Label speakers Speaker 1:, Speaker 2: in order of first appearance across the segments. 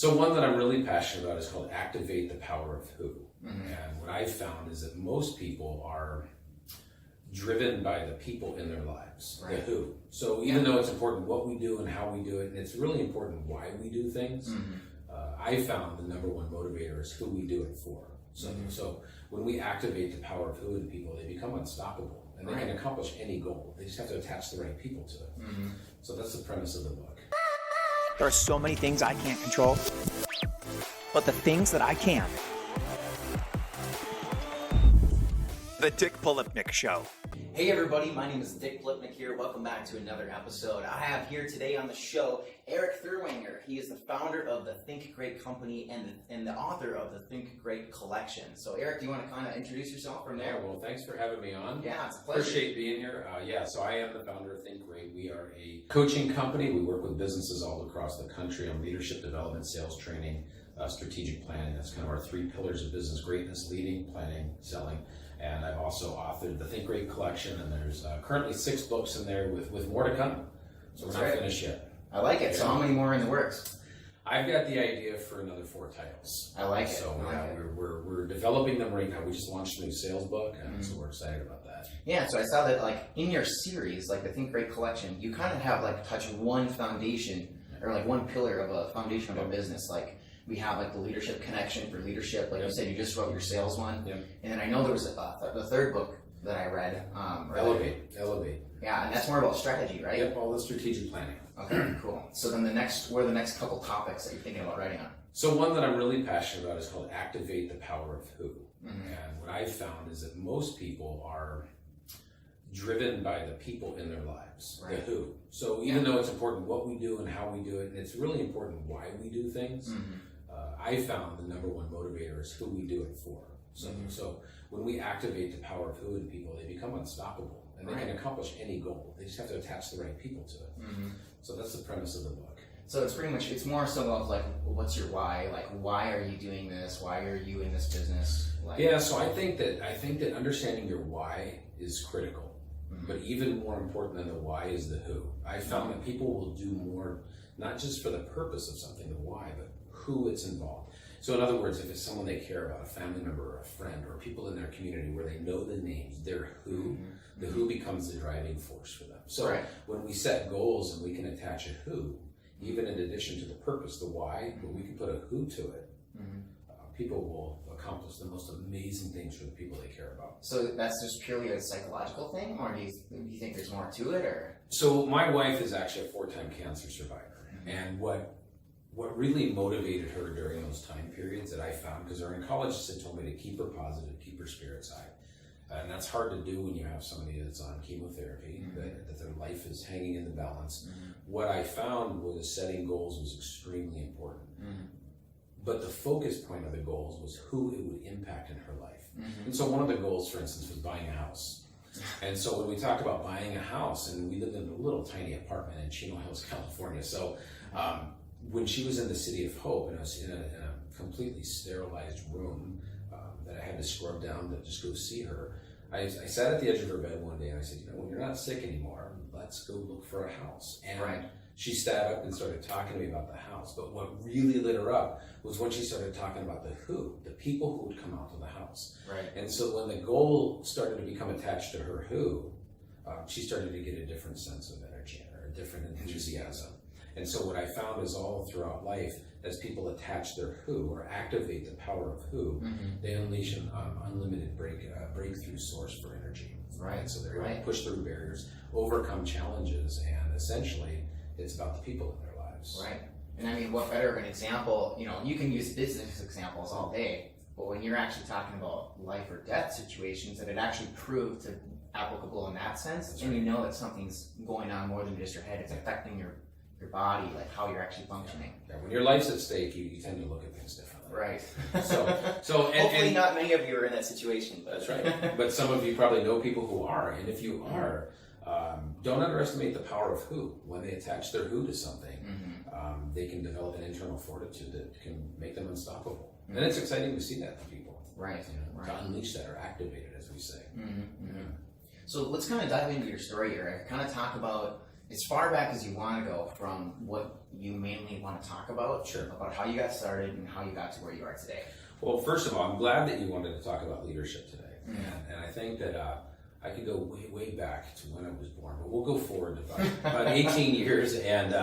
Speaker 1: So one that I'm really passionate about is called Activate the Power of Who. And what I've found is that most people are driven by the people in their lives, the who. So even though it's important what we do and how we do it, and it's really important why we do things, I found the number one motivator is who we do it for. So when we activate the power of who in people, they become unstoppable and they can accomplish any goal. They just have to attach the right people to it. So that's the premise of the book.
Speaker 2: There are so many things I can't control, but the things that I can. The Dick Polipnick Show.
Speaker 3: Hey everybody, my name is Dick Polipnick here. Welcome back to another episode. I have here today on the show Erik Therwanger. He is the founder of the Think Great company and the author of the Think Great collection. So Erik, do you want to kind of introduce yourself from there?
Speaker 1: Yeah, well, thanks for having me on.
Speaker 3: Yeah, it's a pleasure.
Speaker 1: Appreciate being here. So I am the founder of Think Great. We are a coaching company. We work with businesses all across the country on leadership development, sales training, strategic planning. That's kind of our three pillars of business: greatness, leading, planning, selling. And I've also authored the Think Great collection, and there's currently 6 books in there with more to come. So we're not finished yet.
Speaker 3: I like it. So how many more in the works?
Speaker 1: I've got the idea for another 4 titles.
Speaker 3: I like it.
Speaker 1: So we're developing them right now. We just launched a new sales book, and so we're excited about that.
Speaker 3: Yeah, so I saw that like in your series, like the Think Great collection, you kind of have like touch one foundation or like one pillar of a foundation of a business. Like we have like the leadership connection for leadership. Like you said, you just wrote your sales one. And then I know there was the third book that I read.
Speaker 1: Elevate.
Speaker 3: Yeah, and that's more about strategy, right?
Speaker 1: Yep, all the strategic planning.
Speaker 3: Okay, cool. So then what are the next couple topics that you're thinking about writing on?
Speaker 1: So one that I'm really passionate about is called Activate the Power of Who. And what I've found is that most people are driven by the people in their lives, the who. So even though it's important what we do and how we do it, and it's really important why we do things, I found the number one motivator is who we do it for. So when we activate the power of who in people, they become unstoppable and they can accomplish any goal. They just have to attach the right people to it. So that's the premise of the book.
Speaker 3: So it's pretty much, it's more so of like, what's your why? Like, why are you doing this? Why are you in this business? Like,
Speaker 1: So I think that understanding your why is critical. But even more important than the why is the who. I found that people will do more, not just for the purpose of something, the why, but who it's involved. So in other words, if it's someone they care about, a family member or a friend or people in their community where they know the names, their who, the who becomes the driving force for them. So when we set goals and we can attach a who, even in addition to the purpose, the why, but we can put a who to it, people will accomplish the most amazing things for the people they care about.
Speaker 3: So that's just purely a psychological thing, or do you think there's more to it, or?
Speaker 1: So my wife is actually a 4-time cancer survivor, and what really motivated her during those time periods that I found, because her oncologist had told me to keep her positive, keep her spirits high, and that's hard to do when you have somebody that's on chemotherapy, that their life is hanging in the balance. What I found was setting goals was extremely important. But the focus point of the goals was who it would impact in her life. And so one of the goals, for instance, was buying a house. And so when we talked about buying a house, and we lived in a little tiny apartment in Chino Hills, California. So when she was in the City of Hope, and I was in a completely sterilized room that I had to scrub down to just go see her, I sat at the edge of her bed one day and I said, when you're not sick anymore, let's go look for a house. And she sat up and started talking to me about the house. But what really lit her up was when she started talking about the who, the people who would come out to the house. And so when the goal started to become attached to her who, she started to get a different sense of energy or a different enthusiasm. And so what I found is all throughout life, as people attach their who or activate the power of who, they unleash an unlimited breakthrough source for energy. So they're able to push through barriers, overcome challenges, and essentially it's about the people in their lives.
Speaker 3: And I mean, what better of an example, you can use business examples all day, but when you're actually talking about life or death situations that it actually proved to applicable in that sense, and you know that something's going on more than just your head, it's affecting your body, like how you're actually functioning.
Speaker 1: When your life's at stake, you tend to look at things differently. So
Speaker 3: hopefully not many of you are in that situation. But.
Speaker 1: That's right. But some of you probably know people who are, and if you are, don't underestimate the power of who. When they attach their who to something, they can develop an internal fortitude that can make them unstoppable. And it's exciting to see that in people. To unleash that or activate it, as we say.
Speaker 3: So let's kind of dive into your story here. Kind of talk about as far back as you want to go from what you mainly want to talk about,
Speaker 1: Sure.
Speaker 3: about how you got started and how you got to where you are today.
Speaker 1: Well, first of all, I'm glad that you wanted to talk about leadership today. And I think that I could go way, way back to when I was born, but we'll go forward about 18 years. And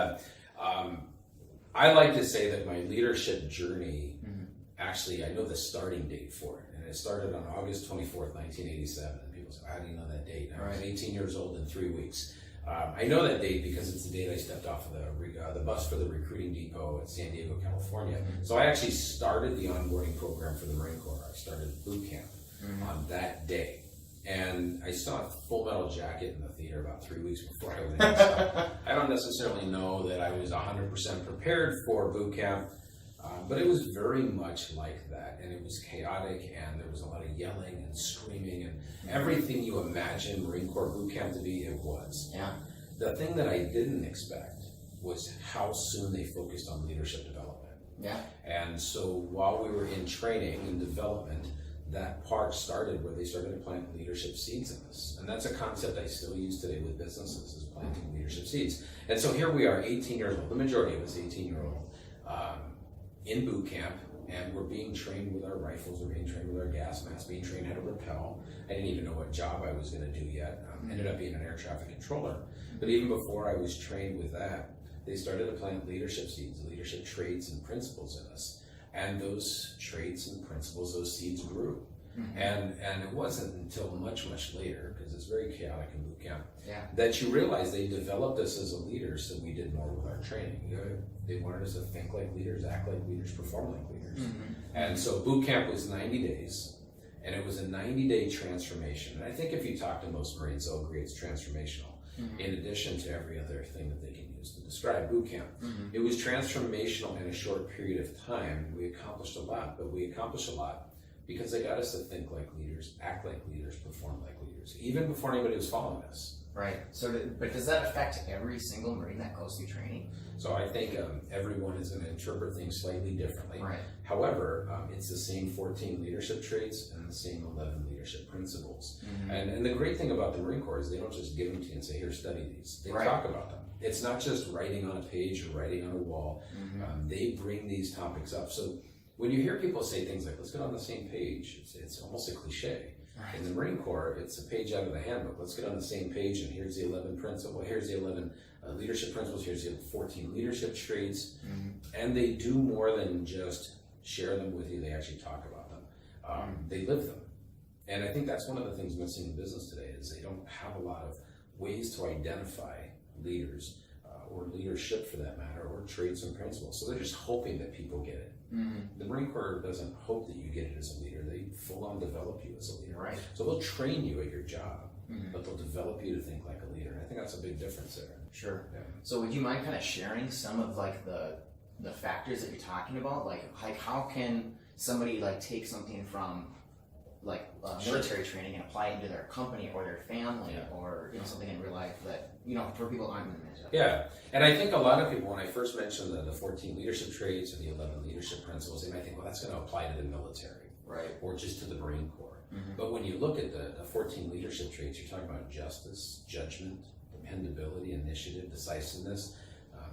Speaker 1: I like to say that my leadership journey, actually, I know the starting date for it. And it started on August 24th, 1987. And people say, how do you know that date? I was 18 years old in 3 weeks. I know that date because it's the date I stepped off of the bus for the recruiting depot at San Diego, California. So I actually started the onboarding program for the Marine Corps. I started boot camp on that day. And I saw Full Metal Jacket in the theater about 3 weeks before I went in. So I don't necessarily know that I was 100% prepared for boot camp, but it was very much like that. And it was chaotic, and there was a lot of yelling and screaming, and everything you imagine Marine Corps boot camp to be, it was.
Speaker 3: Yeah.
Speaker 1: The thing that I didn't expect was how soon they focused on leadership development.
Speaker 3: Yeah.
Speaker 1: And so while we were in training and development, that part started where they started to plant leadership seeds in us. And that's a concept I still use today with businesses, is planting leadership seeds. And so here we are, 18 years old. The majority of us 18-year-old in boot camp, and we're being trained with our rifles, we're being trained with our gas masks, being trained how to rappel. I didn't even know what job I was going to do yet. Ended up being an air traffic controller. But even before I was trained with that, they started to plant leadership seeds, leadership traits and principles in us. And those traits and principles, those seeds grew. And it wasn't until much, much later, because it's very chaotic in boot camp, that you realize they developed us as a leader so we did more with our training. They wanted us to think like leaders, act like leaders, perform like leaders. And so boot camp was 90 days, and it was a 90-day transformation. And I think if you talk to most Marines, they'll agree it's transformational, in addition to every other thing that they can use to describe boot camp. It was transformational in a short period of time. We accomplished a lot, but we accomplished a lot because they got us to think like leaders, act like leaders, perform like leaders, even before anybody was following us.
Speaker 3: Right. So, but does that affect every single Marine that goes through training?
Speaker 1: So I think everyone is going to interpret things slightly differently.
Speaker 3: Right.
Speaker 1: However, it's the same 14 leadership traits and the same 11 leadership principles. And the great thing about the Marine Corps is they don't just give them to you and say, here, study these. They talk about them. It's not just writing on a page or writing on a wall. They bring these topics up. So when you hear people say things like, let's get on the same page, it's almost a cliche. In the Marine Corps, it's a page out of the handbook. Let's get on the same page, and here's the 11 principles, here's the 11 leadership principles, here's the 14 leadership traits. And they do more than just share them with you, they actually talk about them. They live them. And I think that's one of the things missing in business today, is they don't have a lot of ways to identify leaders, or leadership for that matter, or traits and principles. So they're just hoping that people get it. The Marine Corps doesn't hope that you get it as a leader. They full on develop you as a leader.
Speaker 3: Right.
Speaker 1: So they'll train you at your job, but they'll develop you to think like a leader. And I think that's a big difference there.
Speaker 3: Sure.
Speaker 1: Yeah.
Speaker 3: So would you mind kind of sharing some of like the factors that you're talking about? Like how can somebody like take something from like military training and apply it into their company or their family or something in real life that for people who aren't in the military?
Speaker 1: Yeah, and I think a lot of people, when I first mentioned the 14 leadership traits or the 11 leadership principles, they might think, well, that's going to apply to the military,
Speaker 3: right,
Speaker 1: or just to the Marine Corps. But when you look at the 14 leadership traits, you're talking about justice, judgment, dependability, initiative, decisiveness.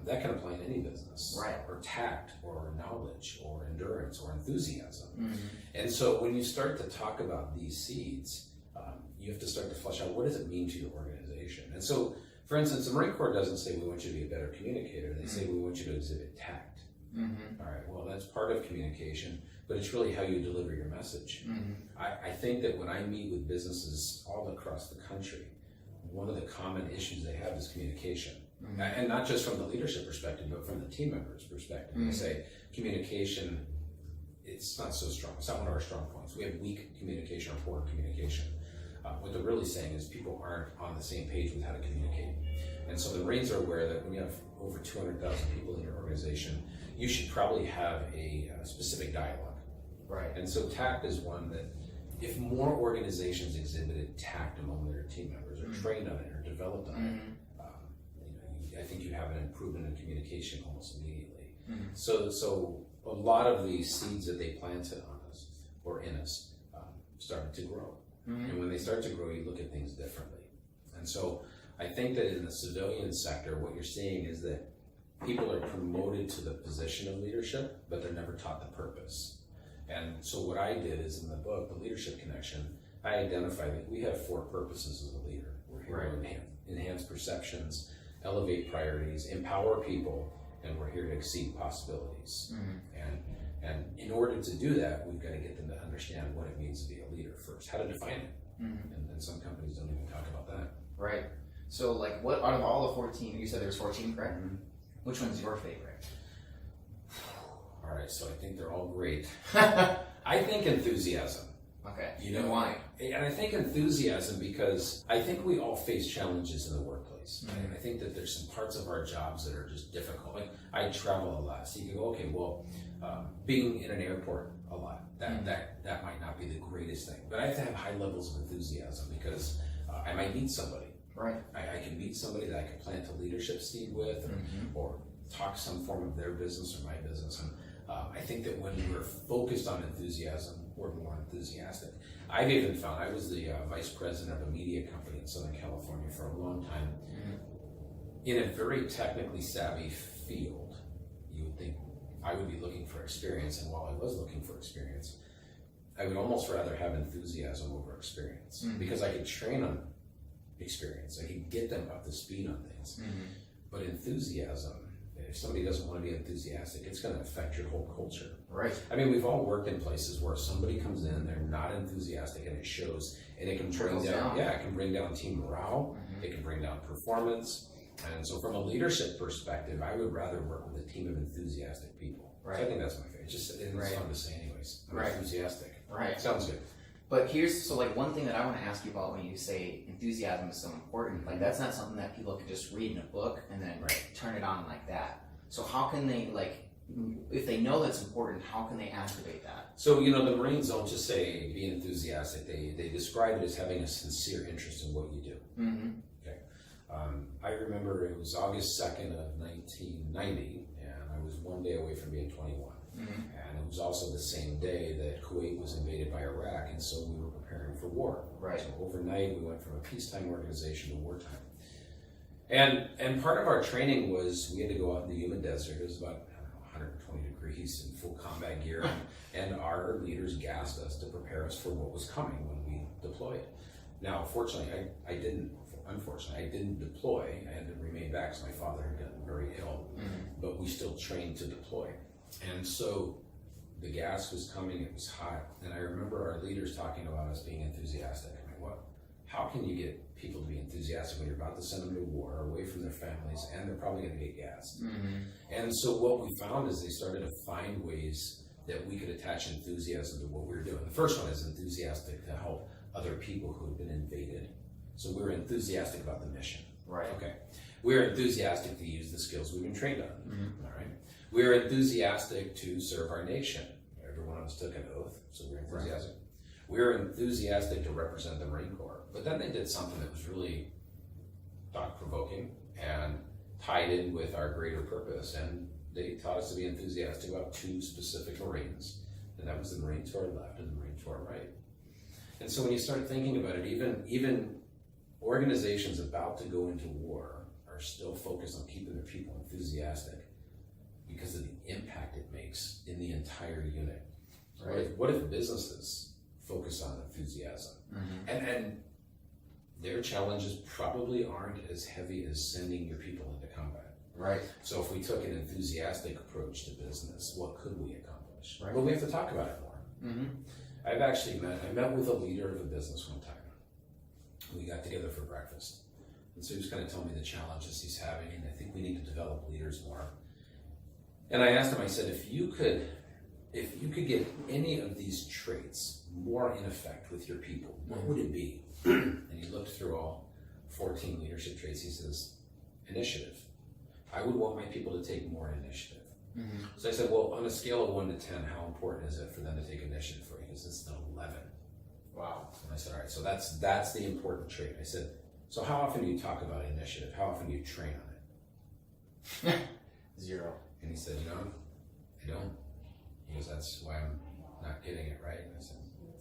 Speaker 1: That can apply in any business,
Speaker 3: right,
Speaker 1: or tact, or knowledge, or endurance, or enthusiasm. And so when you start to talk about these seeds, you have to start to flesh out, what does it mean to your organization? And so, for instance, the Marine Corps doesn't say we want you to be a better communicator. They say we want you to exhibit tact. All right, well, that's part of communication, but it's really how you deliver your message. I think that when I meet with businesses all across the country, one of the common issues they have is communication. And not just from the leadership perspective, but from the team members' perspective. They say communication, it's not so strong. It's not one of our strong points. We have weak communication or poor communication. What they're really saying is people aren't on the same page with how to communicate. And so the Marines are aware that when you have over 200,000 people in your organization, you should probably have a specific dialogue.
Speaker 3: Right.
Speaker 1: And so tact is one that if more organizations exhibited tact among their team members, or trained on it, or developed on it, I think you have an improvement in communication almost immediately. So a lot of the seeds that they planted on us or in us started to grow. And when they start to grow, you look at things differently. And so I think that in the civilian sector, what you're seeing is that people are promoted to the position of leadership, but they're never taught the purpose. And so what I did is in the book, The Leadership Connection, I identified that we have 4 purposes as a leader. We're here to enhance perceptions, elevate priorities, empower people, and we're here to exceed possibilities. And in order to do that, we've got to get them to understand what it means to be a leader first, how to define it. And some companies don't even talk about that.
Speaker 3: Right. So, like, what out of all the 14, you said there's 14, correct? Which one's your favorite?
Speaker 1: All right, so I think they're all great. I think enthusiasm.
Speaker 3: Okay.
Speaker 1: You know
Speaker 3: and why?
Speaker 1: And I think enthusiasm because I think we all face challenges in the workplace. And I think that there's some parts of our jobs that are just difficult. Like I travel a lot, so you can go, okay, well, being in an airport a lot, that might not be the greatest thing. But I have to have high levels of enthusiasm because I might meet somebody.
Speaker 3: Right.
Speaker 1: I can meet somebody that I can plant a leadership seed with, or talk some form of their business or my business. And I think that when we're focused on enthusiasm, we're more enthusiastic. I've even found, I was the vice president of a media company in Southern California for a long time. In a very technically savvy field, you would think I would be looking for experience, and while I was looking for experience, I would almost rather have enthusiasm over experience because I could train on experience. I could get them up to speed on things. But enthusiasm, if somebody doesn't want to be enthusiastic, it's going to affect your whole culture.
Speaker 3: Right.
Speaker 1: I mean, we've all worked in places where somebody comes in, they're not enthusiastic, and it shows, and it can bring down, it can bring down team morale, it can bring down performance. And so from a leadership perspective, I would rather work with a team of enthusiastic people.
Speaker 3: Right.
Speaker 1: So I think that's my favorite. It's fun to say anyways. I'm enthusiastic.
Speaker 3: Right.
Speaker 1: Sounds good.
Speaker 3: But so like one thing that I want to ask you about when you say enthusiasm is so important, like that's not something that people can just read in a book and then turn it on like that. So how can they, like, if they know that's important, how can they activate that?
Speaker 1: So, you know, the Marines don't just say be enthusiastic. They describe it as having a sincere interest in what you do. Okay. I remember it was August 2nd of 1990, and I was one day away from being 21. And it was also the same day that Kuwait was invaded by Iraq, and so we were preparing for war.
Speaker 3: Right.
Speaker 1: So overnight, we went from a peacetime organization to wartime. And part of our training was we had to go out in the humid desert. It was about 120 degrees in full combat gear, and our leaders gassed us to prepare us for what was coming when we deployed. Now, fortunately, I didn't deploy. I had to remain back because my father had gotten very ill, but we still trained to deploy. And so the gas was coming, it was hot, and I remember our leaders talking about us being enthusiastic. I'm like, what? How can you get people to be enthusiastic when you're about to send them to war, away from their families, and they're probably going to get gassed? And so what we found is they started to find ways that we could attach enthusiasm to what we were doing. The first one is enthusiastic to help other people who had been invaded. So we were enthusiastic about the mission.
Speaker 3: Right.
Speaker 1: Okay. We were enthusiastic to use the skills we've been trained on. All right. We were enthusiastic to serve our nation. Every one of us took an oath, so we were enthusiastic. We were enthusiastic to represent the Marine Corps. But then they did something that was really thought-provoking and tied in with our greater purpose. And they taught us to be enthusiastic about 2 specific Marines. And that was the Marine to our left and the Marine to our right. And so when you start thinking about it, even organizations about to go into war are still focused on keeping their people enthusiastic because of the impact it makes in the entire unit. Right? What if businesses focus on enthusiasm? And their challenges probably aren't as heavy as sending your people into combat.
Speaker 3: Right.
Speaker 1: So if we took an enthusiastic approach to business, what could we accomplish?
Speaker 3: Right.
Speaker 1: Well, we have to talk about it more. I met with a leader of a business one time. We got together for breakfast. And so he was kind of telling me the challenges he's having, and I think we need to develop leaders more. And I asked him, I said, if you could get any of these traits more in effect with your people, what would it be? And he looked through all 14 leadership traits. He says, initiative. I would want my people to take more initiative. So I said, well, on a scale of 1 to 10, how important is it for them to take initiative for you? He says, it's an 11.
Speaker 3: Wow.
Speaker 1: And I said, all right, so that's the important trait. I said, so how often do you talk about initiative? How often do you train on it?
Speaker 3: 0.
Speaker 1: And he said, no, I don't. He goes, that's why I'm not getting it right. And I said,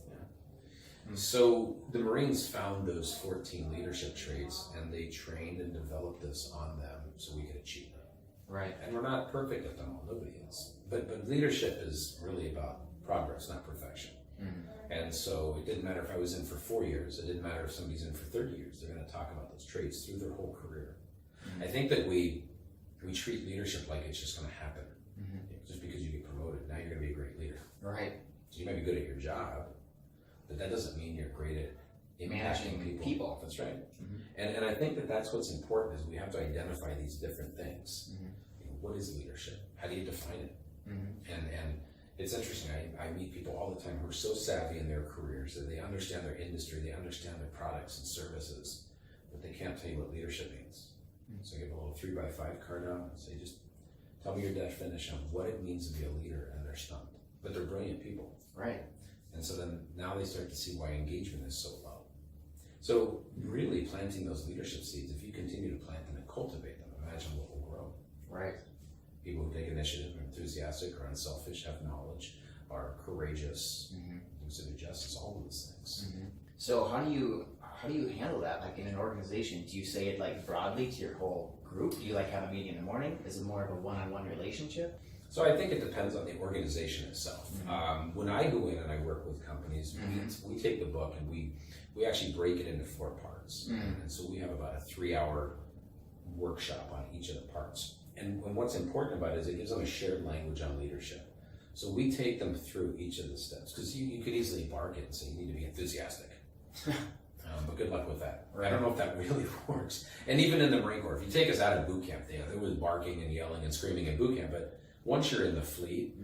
Speaker 1: yeah. So the Marines found those 14 leadership traits, and they trained and developed us on them so we could achieve them.
Speaker 3: Right.
Speaker 1: And we're not perfect at them all, nobody is. But leadership is really about progress, not perfection. And so it didn't matter if I was in for 4 years, it didn't matter if somebody's in for 30 years, they're going to talk about those traits through their whole career. I think that we treat leadership like it's just going to happen. Just because you get promoted, now you're going to be a great leader.
Speaker 3: Right.
Speaker 1: So you might be good at your job, but that doesn't mean you're great at
Speaker 3: Managing people.
Speaker 1: That's right. And I think that that's what's important is we have to identify these different things. You know, what is leadership? How do you define it? And it's interesting, I meet people all the time who are so savvy in their careers that they understand their industry, they understand their products and services, but they can't tell you what leadership means. So I give a little 3x5 card out and say, just tell me your definition of what it means to be a leader, and they're stumped. But they're brilliant people.
Speaker 3: Right.
Speaker 1: And so then now they start to see why engagement is so low. So really planting those leadership seeds, if you continue to plant them and cultivate them, imagine what will grow.
Speaker 3: Right.
Speaker 1: People who take initiative, are enthusiastic, are unselfish, have knowledge, are courageous, consider justice, all of those things.
Speaker 3: So how do you handle that? Like in an organization, do you say it like broadly to your whole group? Do you like have a meeting in the morning? Is it more of a one-on-one relationship?
Speaker 1: So I think it depends on the organization itself. When I go in and I work with companies, we take the book and we actually break it into 4 parts. And so we have about a 3-hour workshop on each of the parts. And what's important about it is it gives them a shared language on leadership. So we take them through each of the steps, because you could easily bark it and say you need to be enthusiastic. But good luck with that. I don't know if that really works. And even in the Marine Corps, if you take us out of boot camp, there was barking and yelling and screaming in boot camp, but once you're in the fleet,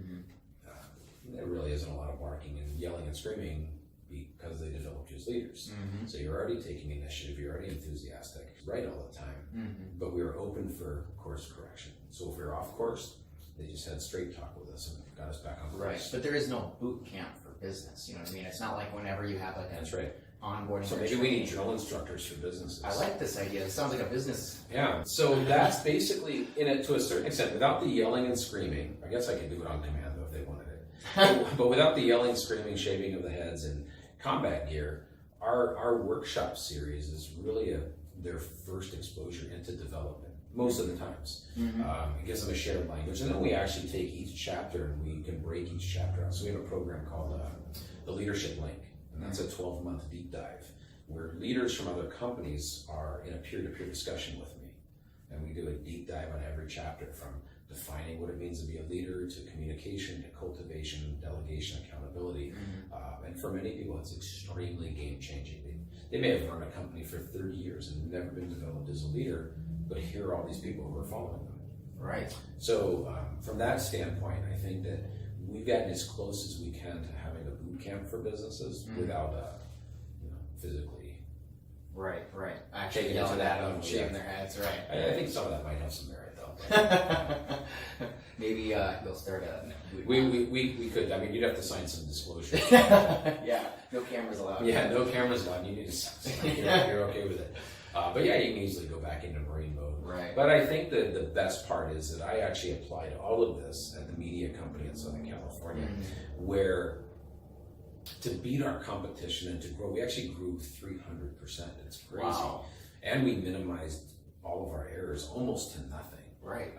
Speaker 1: there really isn't a lot of barking and yelling and screaming because they developed you as leaders. So you're already taking initiative, you're already enthusiastic, right all the time. But we were open for course correction. So if we were off course, they just had straight talk with us and got us back on course.
Speaker 3: Right. But there is no boot camp for business. You know what I mean? It's not like whenever you have like
Speaker 1: That's right.
Speaker 3: onboarding.
Speaker 1: So maybe we need drill instructors for businesses.
Speaker 3: I like this idea. It sounds like a business.
Speaker 1: Yeah. So that's basically, to a certain extent, without the yelling and screaming. I guess I could do it on commando if they wanted it. But without the yelling, screaming, shaving of the heads, and combat gear, our workshop series is really their first exposure into development. Most of the times. It gives them a shared language. And then we actually take each chapter and we can break each chapter out. So we have a program called the Leadership Link. And that's a 12-month deep dive where leaders from other companies are in a peer-to-peer discussion with me. And we do a deep dive on every chapter, from defining what it means to be a leader, to communication, to cultivation, delegation, accountability. And for many people, it's extremely game-changing. They may have run a company for 30 years and never been developed as a leader, but here are all these people who are following them.
Speaker 3: Right.
Speaker 1: So from that standpoint, I think that we've gotten as close as we can to having a boot camp for businesses without, physically.
Speaker 3: Right. Actually,
Speaker 1: Taking
Speaker 3: yelling
Speaker 1: into that
Speaker 3: at them,
Speaker 1: level,
Speaker 3: shaving
Speaker 1: yeah.
Speaker 3: their heads. Right.
Speaker 1: I think some of that might have some merit, though.
Speaker 3: Maybe you'll start a.
Speaker 1: We could. I mean, you'd have to sign some disclosures.
Speaker 3: Yeah. No cameras allowed.
Speaker 1: Yeah, no cameras allowed. You need to sign you're okay with it. But yeah, you can easily go back into Marine mode.
Speaker 3: Right.
Speaker 1: But I think that the best part is that I actually applied all of this at the media company in Southern California, where to beat our competition and to grow, we actually grew 300%. It's crazy.
Speaker 3: Wow.
Speaker 1: And we minimized all of our errors almost to nothing.
Speaker 3: Right.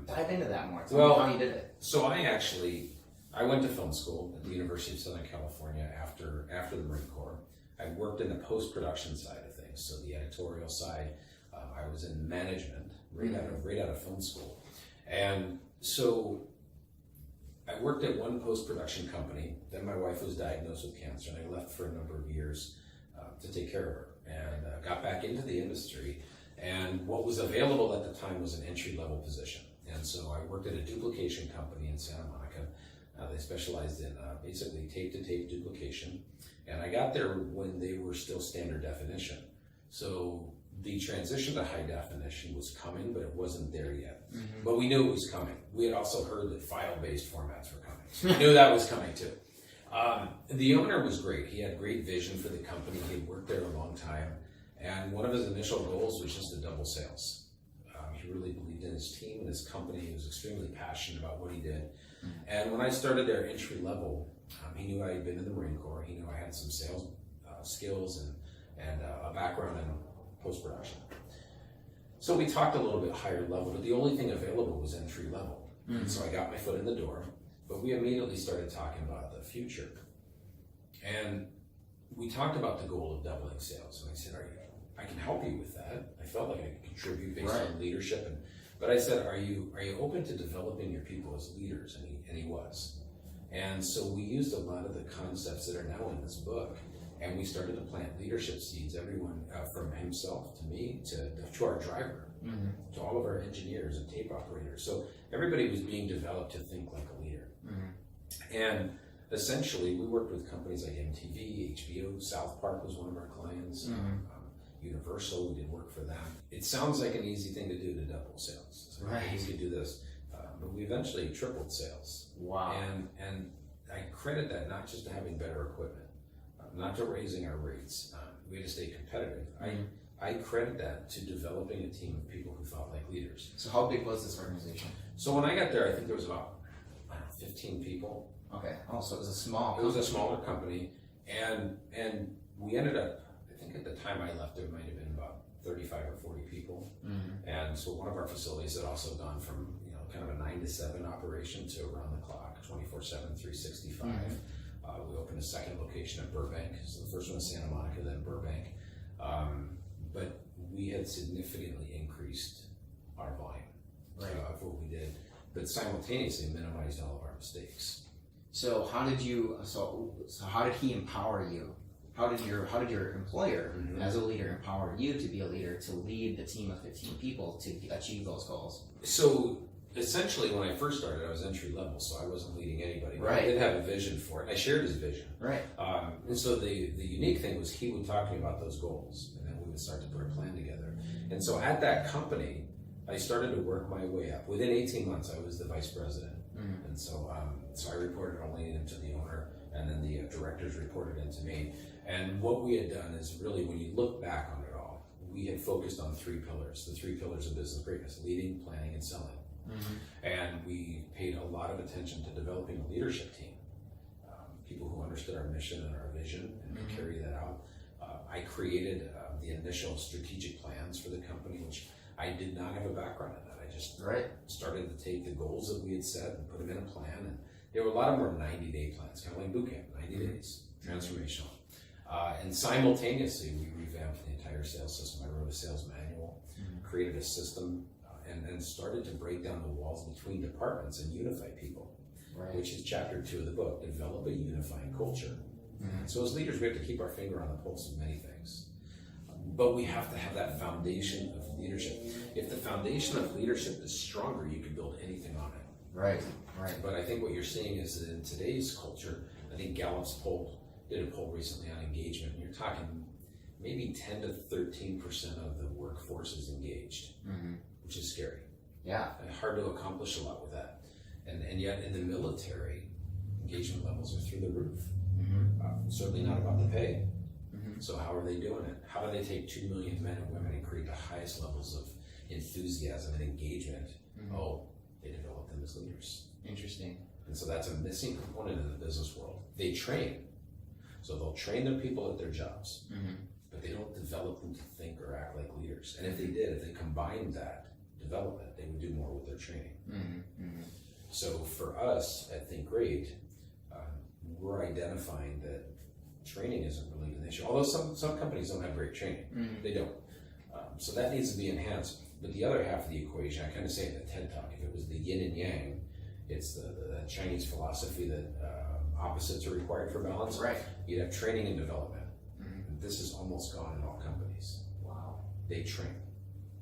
Speaker 3: Dive into that more. Tell
Speaker 1: Well,
Speaker 3: me how you did it.
Speaker 1: So I went to film school at the University of Southern California after the Marine Corps. I worked in the post-production side of things, so the editorial side. I was in management right out of film school. And so I worked at one post-production company. Then my wife was diagnosed with cancer, and I left for a number of years to take care of her, and got back into the industry. And what was available at the time was an entry-level position. And so I worked at a duplication company in Santa Monica. They specialized in basically tape-to-tape duplication. And I got there when they were still standard definition. So the transition to high definition was coming, but it wasn't there yet. But we knew it was coming. We had also heard that file-based formats were coming. So we knew that was coming too. The owner was great. He had great vision for the company. He had worked there a long time. And one of his initial goals was just to double sales. He really believed in his team and his company. He was extremely passionate about what he did. And when I started there entry level, he knew I had been in the Marine Corps. He knew I had some sales skills and a background in post-production. So we talked a little bit higher level, but the only thing available was entry level. And so I got my foot in the door, but we immediately started talking about the future. And we talked about the goal of doubling sales. And I said, I can help you with that. I felt like I could contribute based on leadership. But I said, are you open to developing your people as leaders? And he was. And so we used a lot of the concepts that are now in this book. And we started to plant leadership seeds, everyone from himself to me to our driver, to all of our engineers and tape operators. So everybody was being developed to think like a leader. And essentially, we worked with companies like MTV, HBO, South Park was one of our clients, Universal, we did work for them. It sounds like an easy thing to do to double sales. So we could do this, but we eventually tripled sales.
Speaker 3: Wow.
Speaker 1: And I credit that not just to having better equipment, not to raising our rates. We had to stay competitive. I credit that to developing a team of people who thought like leaders.
Speaker 3: So how big was this organization?
Speaker 1: So when I got there, I think there was about 15 people.
Speaker 3: Okay. Oh, so it was a small.
Speaker 1: It was a smaller company, and we ended up. I think at the time I left, there might have been about 35 or 40 people. And so one of our facilities had also gone from kind of a 9 to 7 operation to around the clock, 24/7, 365. We opened a second location at Burbank. So the first one was Santa Monica, then Burbank. But we had significantly increased our volume of what we did, but simultaneously minimized all of our mistakes.
Speaker 3: So how did you? So how did he empower you? How did your employer, as a leader, empower you to be a leader, to lead the team of 15 people to achieve those goals?
Speaker 1: So essentially, when I first started, I was entry level, so I wasn't leading anybody. But I did have a vision for it. I shared his vision. And so the unique thing was he would talk to me about those goals, and then we would start to put a plan together. And so at that company, I started to work my way up. Within 18 months, I was the vice president. And so I reported only into the owner, and then the directors reported into me. And what we had done is really, when you look back on it all, we had focused on 3 pillars, the 3 pillars of business greatness: leading, planning, and selling. And we paid a lot of attention to developing a leadership team, people who understood our mission and our vision and could carry that out. I created the initial strategic plans for the company, which I did not have a background in that. I just started to take the goals that we had set and put them in a plan. And there were a lot of them were 90-day plans, kind of like boot camp, 90 days, transformational. And simultaneously, we revamped the entire sales system. I wrote a sales manual, created a system, and started to break down the walls between departments and unify people, which is chapter 2 of the book, develop a unifying culture. So as leaders, we have to keep our finger on the pulse of many things. But we have to have that foundation of leadership. If the foundation of leadership is stronger, you can build anything on it. But I think what you're seeing is that in today's culture, I think Gallup's did a poll recently on engagement, and you're talking maybe 10 to 13% of the workforce is engaged, which is scary. And hard to accomplish a lot with that. And yet in the military, engagement levels are through the roof. Certainly not about the pay. So how are they doing it? How do they take 2 million men and women and create the highest levels of enthusiasm and engagement? Oh, they develop them as leaders.
Speaker 3: Interesting.
Speaker 1: And so that's a missing component in the business world. They train. So they'll train their people at their jobs, but they don't develop them to think or act like leaders. And if they did, if they combined that development, they would do more with their training. So for us at Think Great, we're identifying that training isn't really an issue. Although some companies don't have great training. They don't. So that needs to be enhanced. But the other half of the equation, I kind of say in the TED Talk, if it was the yin and yang, it's the Chinese philosophy that opposites are required for balance. You'd have training and development. This is almost gone in all companies. They train.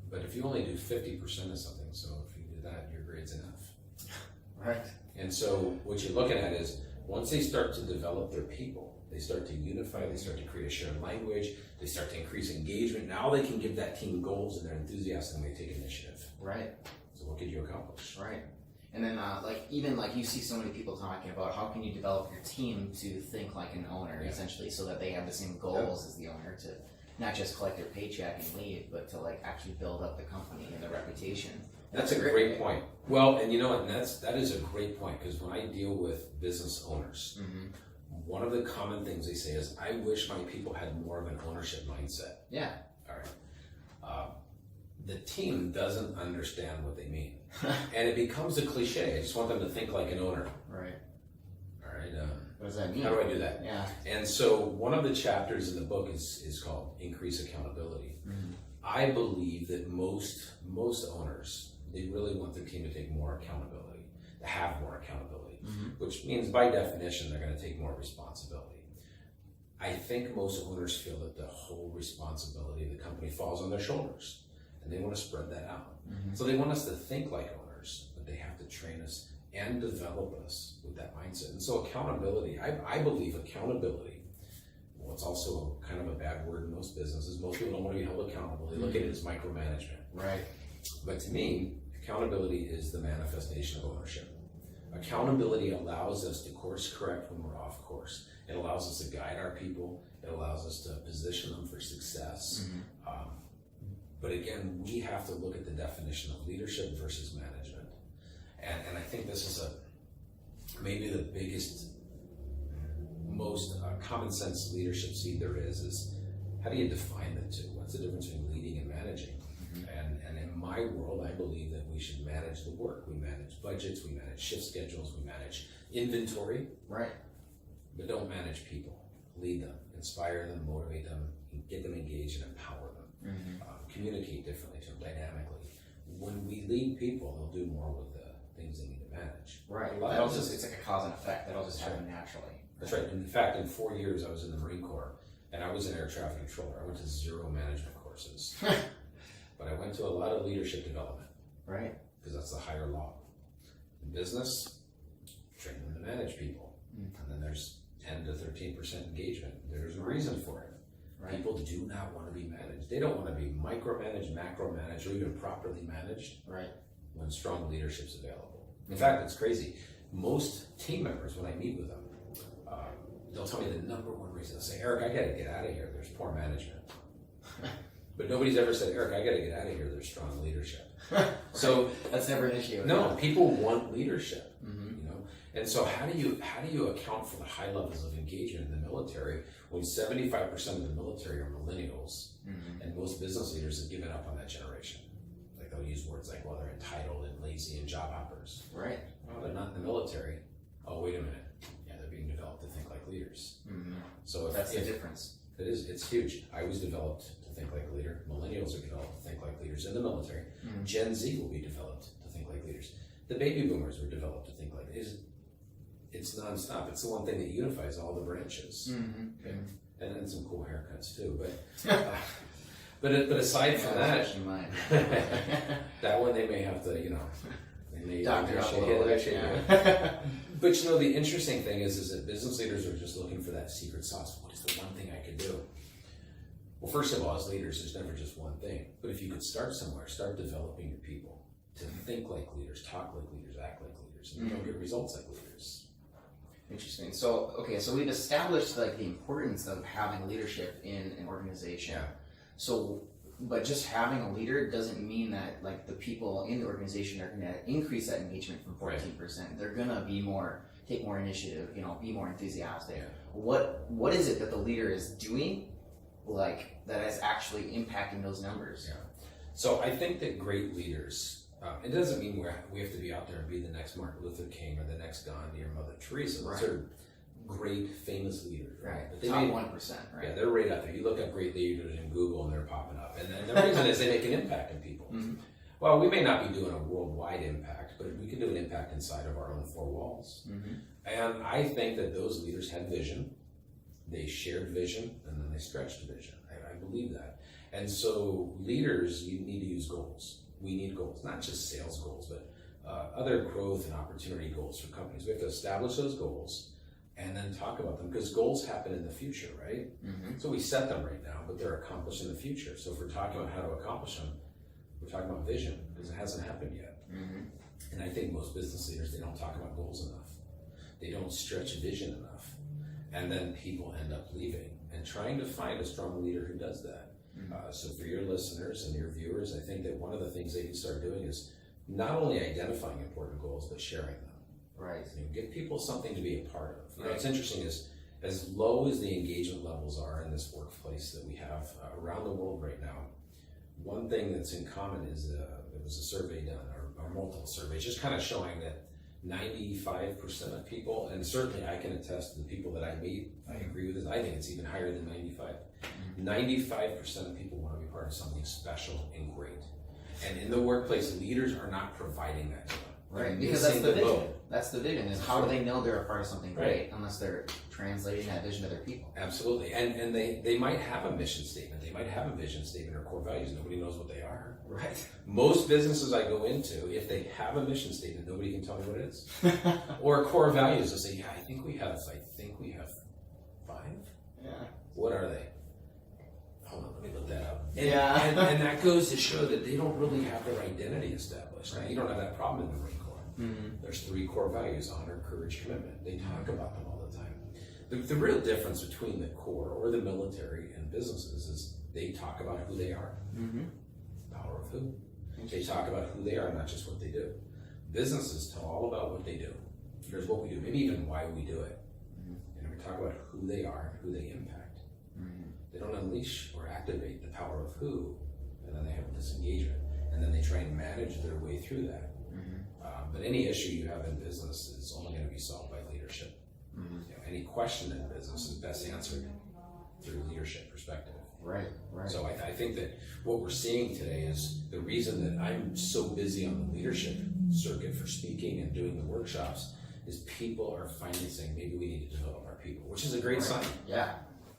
Speaker 1: But if you only do 50% of something, so if you do that, your grade's enough. And so what you're looking at is, once they start to develop their people, they start to unify, they start to create a shared language, they start to increase engagement. Now they can give that team goals and they're enthusiastic and they take initiative. So what could you accomplish?
Speaker 3: And then like you see so many people talking about how can you develop your team to think like an owner, essentially, so that they have the same goals as the owner, to not just collect their paycheck and leave, but to like actually build up the company and the reputation.
Speaker 1: That's a great point. Well, and you know what, that is a great point, because when I deal with business owners, one of the common things they say is, I wish my people had more of an ownership mindset.
Speaker 3: Yeah.
Speaker 1: All right. The team doesn't understand what they mean. And it becomes a cliche. I just want them to think like an owner.
Speaker 3: Right.
Speaker 1: All right.
Speaker 3: What does that mean?
Speaker 1: How do I do that?
Speaker 3: Yeah.
Speaker 1: And so one of the chapters in the book is called Increase Accountability.
Speaker 3: Mm-hmm.
Speaker 1: I believe that most owners, they really want their team to take more accountability, to have more accountability, which means by definition they're going to take more responsibility. I think most owners feel that the whole responsibility of the company falls on their shoulders, and they want to spread that out. So they want us to think like owners, but they have to train us and develop us with that mindset. And so accountability, I believe accountability, well, it's also kind of a bad word in most businesses. Most people don't want to be held accountable. They look at it as micromanagement.
Speaker 3: Right.
Speaker 1: But to me, accountability is the manifestation of ownership. Accountability allows us to course correct when we're off course. It allows us to guide our people. It allows us to position them for success. But again, we have to look at the definition of leadership versus management. And I think this is maybe the biggest, most common sense leadership seed there is how do you define the two? What's the difference between leading and managing? And in my world, I believe that we should manage the work. We manage budgets, we manage shift schedules, we manage inventory.
Speaker 3: Right.
Speaker 1: But don't manage people. Lead them, inspire them, motivate them, get them engaged and empower them. Communicate differently to them, dynamically. When we lead people, they'll do more with the things they need to manage.
Speaker 3: Right. It's like a cause and effect. That'll just happen naturally.
Speaker 1: That's right. In fact, in 4 years, I was in the Marine Corps, and I was an air traffic controller. I went to 0 management courses. But I went to a lot of leadership development.
Speaker 3: Right.
Speaker 1: Because that's the higher law. In business, train them to manage people. And then there's 10 to 13% engagement. There's a reason for it. Right. People do not want to be managed. They don't want to be micromanaged, macromanaged, or even properly managed.
Speaker 3: Right.
Speaker 1: When strong leadership's available. In fact, it's crazy. Most team members, when I meet with them, they'll tell me the number one reason. They'll say, Eric, I got to get out of here. There's poor management. But nobody's ever said, Eric, I got to get out of here. There's strong leadership. So
Speaker 3: that's never an issue.
Speaker 1: No, people want leadership. You know, and so how do you account for the high levels of engagement in the military when 75% of the military are millennials, and most business leaders have given up on that generation? Like they'll use words like, well, they're entitled and lazy and job hoppers.
Speaker 3: Right.
Speaker 1: Well, they're not in the military. Oh, wait a minute. Yeah, they're being developed to think like leaders. So
Speaker 3: that's the difference.
Speaker 1: It is. It's huge. I was developed to think like a leader. Millennials are developed to think like leaders in the military. Gen Z will be developed to think like leaders. The baby boomers were developed to think like leaders. It's nonstop. It's the one thing that unifies all the branches. Okay? And then some cool haircuts too. But aside from that, that one they may have to, they may
Speaker 3: doctor up a
Speaker 1: shake
Speaker 3: little
Speaker 1: it.
Speaker 3: bit.
Speaker 1: But the interesting thing is that business leaders are just looking for that secret sauce. What is the one thing I could do? Well, first of all, as leaders, there's never just one thing. But if you could start somewhere, start developing your people to think like leaders, talk like leaders, act like leaders, and you'll get results like leaders.
Speaker 3: Interesting. So, so we've established like the importance of having leadership in an organization.
Speaker 1: Yeah.
Speaker 3: So, but just having a leader doesn't mean that like the people in the organization are going to increase that engagement from 14%. They're going to take more initiative, be more enthusiastic.
Speaker 1: Yeah.
Speaker 3: What is it that the leader is doing like that is actually impacting those numbers?
Speaker 1: Yeah. So I think that great leaders, it doesn't mean we have to be out there and be the next Martin Luther King or the next Gandhi or Mother Teresa. Those are great, famous leaders.
Speaker 3: Right.
Speaker 1: But they
Speaker 3: Top 1%, right?
Speaker 1: Yeah, they're right out there. You look up great leaders in Google and they're popping up. And the reason is they make an impact in people. Well, we may not be doing a worldwide impact, but we can do an impact inside of our own 4 walls. And I think that those leaders had vision. They shared vision, and then they stretched vision. I believe that. And so leaders, you need to use goals. We need goals, not just sales goals, but other growth and opportunity goals for companies. We have to establish those goals and then talk about them, because goals happen in the future, right? So we set them right now, but they're accomplished in the future. So if we're talking about how to accomplish them, we're talking about vision, because it hasn't happened yet. And I think most business leaders, they don't talk about goals enough. They don't stretch vision enough. And then people end up leaving and trying to find a strong leader who does that. So for your listeners and your viewers, I think that one of the things they can start doing is not only identifying important goals, but sharing them.
Speaker 3: Right.
Speaker 1: Give people something to be a part of. It's interesting is as low as the engagement levels are in this workplace that we have around the world right now, one thing that's in common is there was a survey done, or multiple surveys, just kind of showing that 95% of people, and certainly I can attest to the people that I meet, I agree with this, I think it's even higher than 95. 95% of people want to be part of something special and great. And in the workplace, leaders are not providing that to them.
Speaker 3: Right, because that's the vision. That's the vision, is how do they know they're a part of something great unless they're translating that vision to their people?
Speaker 1: Absolutely. And they might have a mission statement, they might have a vision statement or core values, nobody knows what they are.
Speaker 3: Right.
Speaker 1: Most businesses I go into, if they have a mission statement, nobody can tell me what it is. Or core values, they'll say, yeah, I think we have 5.
Speaker 3: Yeah.
Speaker 1: What are they? Hold on, let me look that up.
Speaker 3: Yeah.
Speaker 1: And that goes to show that they don't really have their identity established. Right? You don't have that problem in the Marine Corps. There's 3 core values: honor, courage, commitment. They talk about them all the time. The real difference between the Corps or the military and businesses is they talk about who they are. Power of who. They talk about who they are, not just what they do. Businesses tell all about what they do. Here's what we do, maybe even why we do it. And we talk about who they are and who they impact. They don't unleash or activate the power of who, and then they have disengagement, and then they try and manage their way through that. But any issue you have in business is only going to be solved by leadership. You know, any question in business is best answered through leadership perspective.
Speaker 3: Right.
Speaker 1: So I think that what we're seeing today is the reason that I'm so busy on the leadership circuit for speaking and doing the workshops is people are finally saying maybe we need to develop our people, which is a great sign.
Speaker 3: Yeah.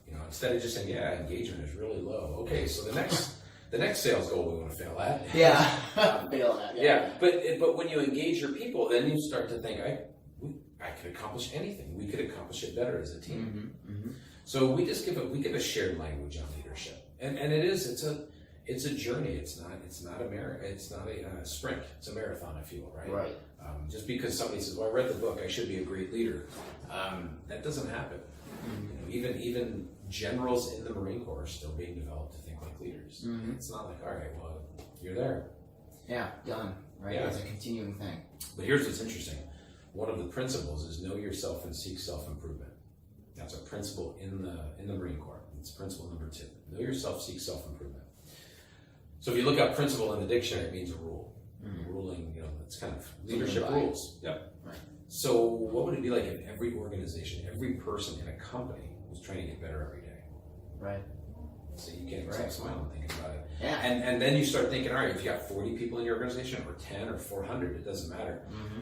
Speaker 1: You know, instead of just saying, yeah, engagement is really low. Okay, so the next sales goal we want to fail at.
Speaker 3: Yeah. Fail at.
Speaker 1: Yeah. But when you engage your people, then you start to think, I could accomplish anything. We could accomplish it better as a team. So we just give a shared language on leadership, and it's a journey. It's not a sprint. It's a marathon, if you will, right?
Speaker 3: Right.
Speaker 1: Just because somebody says, "Well, I read the book, I should be a great leader," that doesn't happen. You know, even generals in the Marine Corps are still being developed to think like leaders. It's not like, all right, well, you're there.
Speaker 3: Yeah, done. Right.
Speaker 1: Yeah.
Speaker 3: It's a continuing thing.
Speaker 1: But here's what's interesting. One of the principles is know yourself and seek self-improvement. That's a principle in the Marine Corps. It's principle number 2. Know yourself, seek self-improvement. So if you look up principle in the dictionary, it means a rule. Ruling, you know, it's kind of leadership rules. Yep.
Speaker 3: Right.
Speaker 1: So what would it be like if every organization, every person in a company was trying to get better every day?
Speaker 3: Right.
Speaker 1: So you can't even stop smiling thinking about it.
Speaker 3: Yeah.
Speaker 1: And then you start thinking, all right, if you got 40 people in your organization, or 10 or 400, it doesn't matter.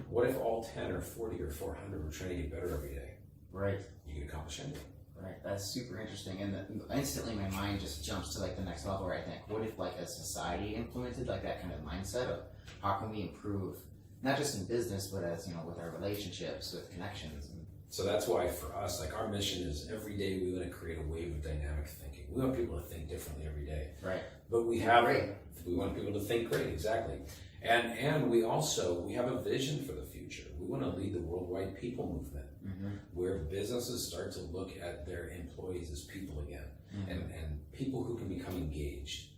Speaker 1: What if all 10 or 40 or 400 were trying to get better every day?
Speaker 3: Right.
Speaker 1: You could accomplish anything.
Speaker 3: Right. That's super interesting. And instantly my mind just jumps to like the next level where I think, what if like a society implemented like that kind of mindset of how can we improve, not just in business, but as, you know, with our relationships, with connections.
Speaker 1: So that's why for us, like our mission is every day we want to create a wave of dynamic thinking. We want people to think differently every day.
Speaker 3: Right.
Speaker 1: But we want people to think great, exactly. And we have a vision for the future. We want to lead the worldwide people movement, where businesses start to look at their employees as people again, and people who can become engaged,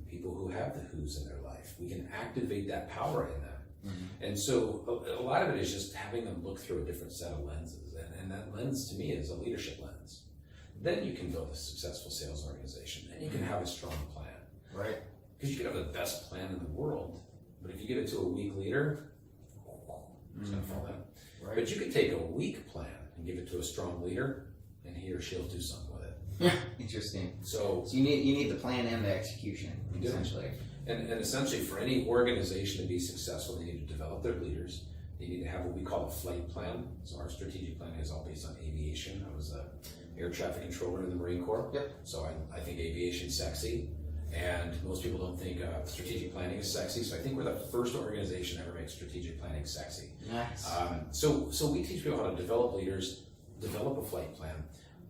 Speaker 1: people who have the who's in their life. We can activate that power in them. And so a lot of it is just having them look through a different set of lenses. And that lens to me is a leadership lens. Then you can build a successful sales organization, and you can have a strong plan.
Speaker 3: Right.
Speaker 1: Because you can have the best plan in the world, but if you give it to a weak leader, it's going to fall down.
Speaker 3: Right.
Speaker 1: But you could take a weak plan and give it to a strong leader, and he or she'll do something with it.
Speaker 3: Yeah. Interesting.
Speaker 1: So
Speaker 3: you need the plan and the execution, essentially.
Speaker 1: And essentially, for any organization to be successful, they need to develop their leaders. They need to have what we call a flight plan. So our strategic plan is all based on aviation. I was an air traffic controller in the Marine Corps. Yep. So I think aviation's sexy. And most people don't think strategic planning is sexy. So I think we're the first organization to ever make strategic planning sexy.
Speaker 3: Nice.
Speaker 1: So we teach people how to develop leaders, develop a flight plan,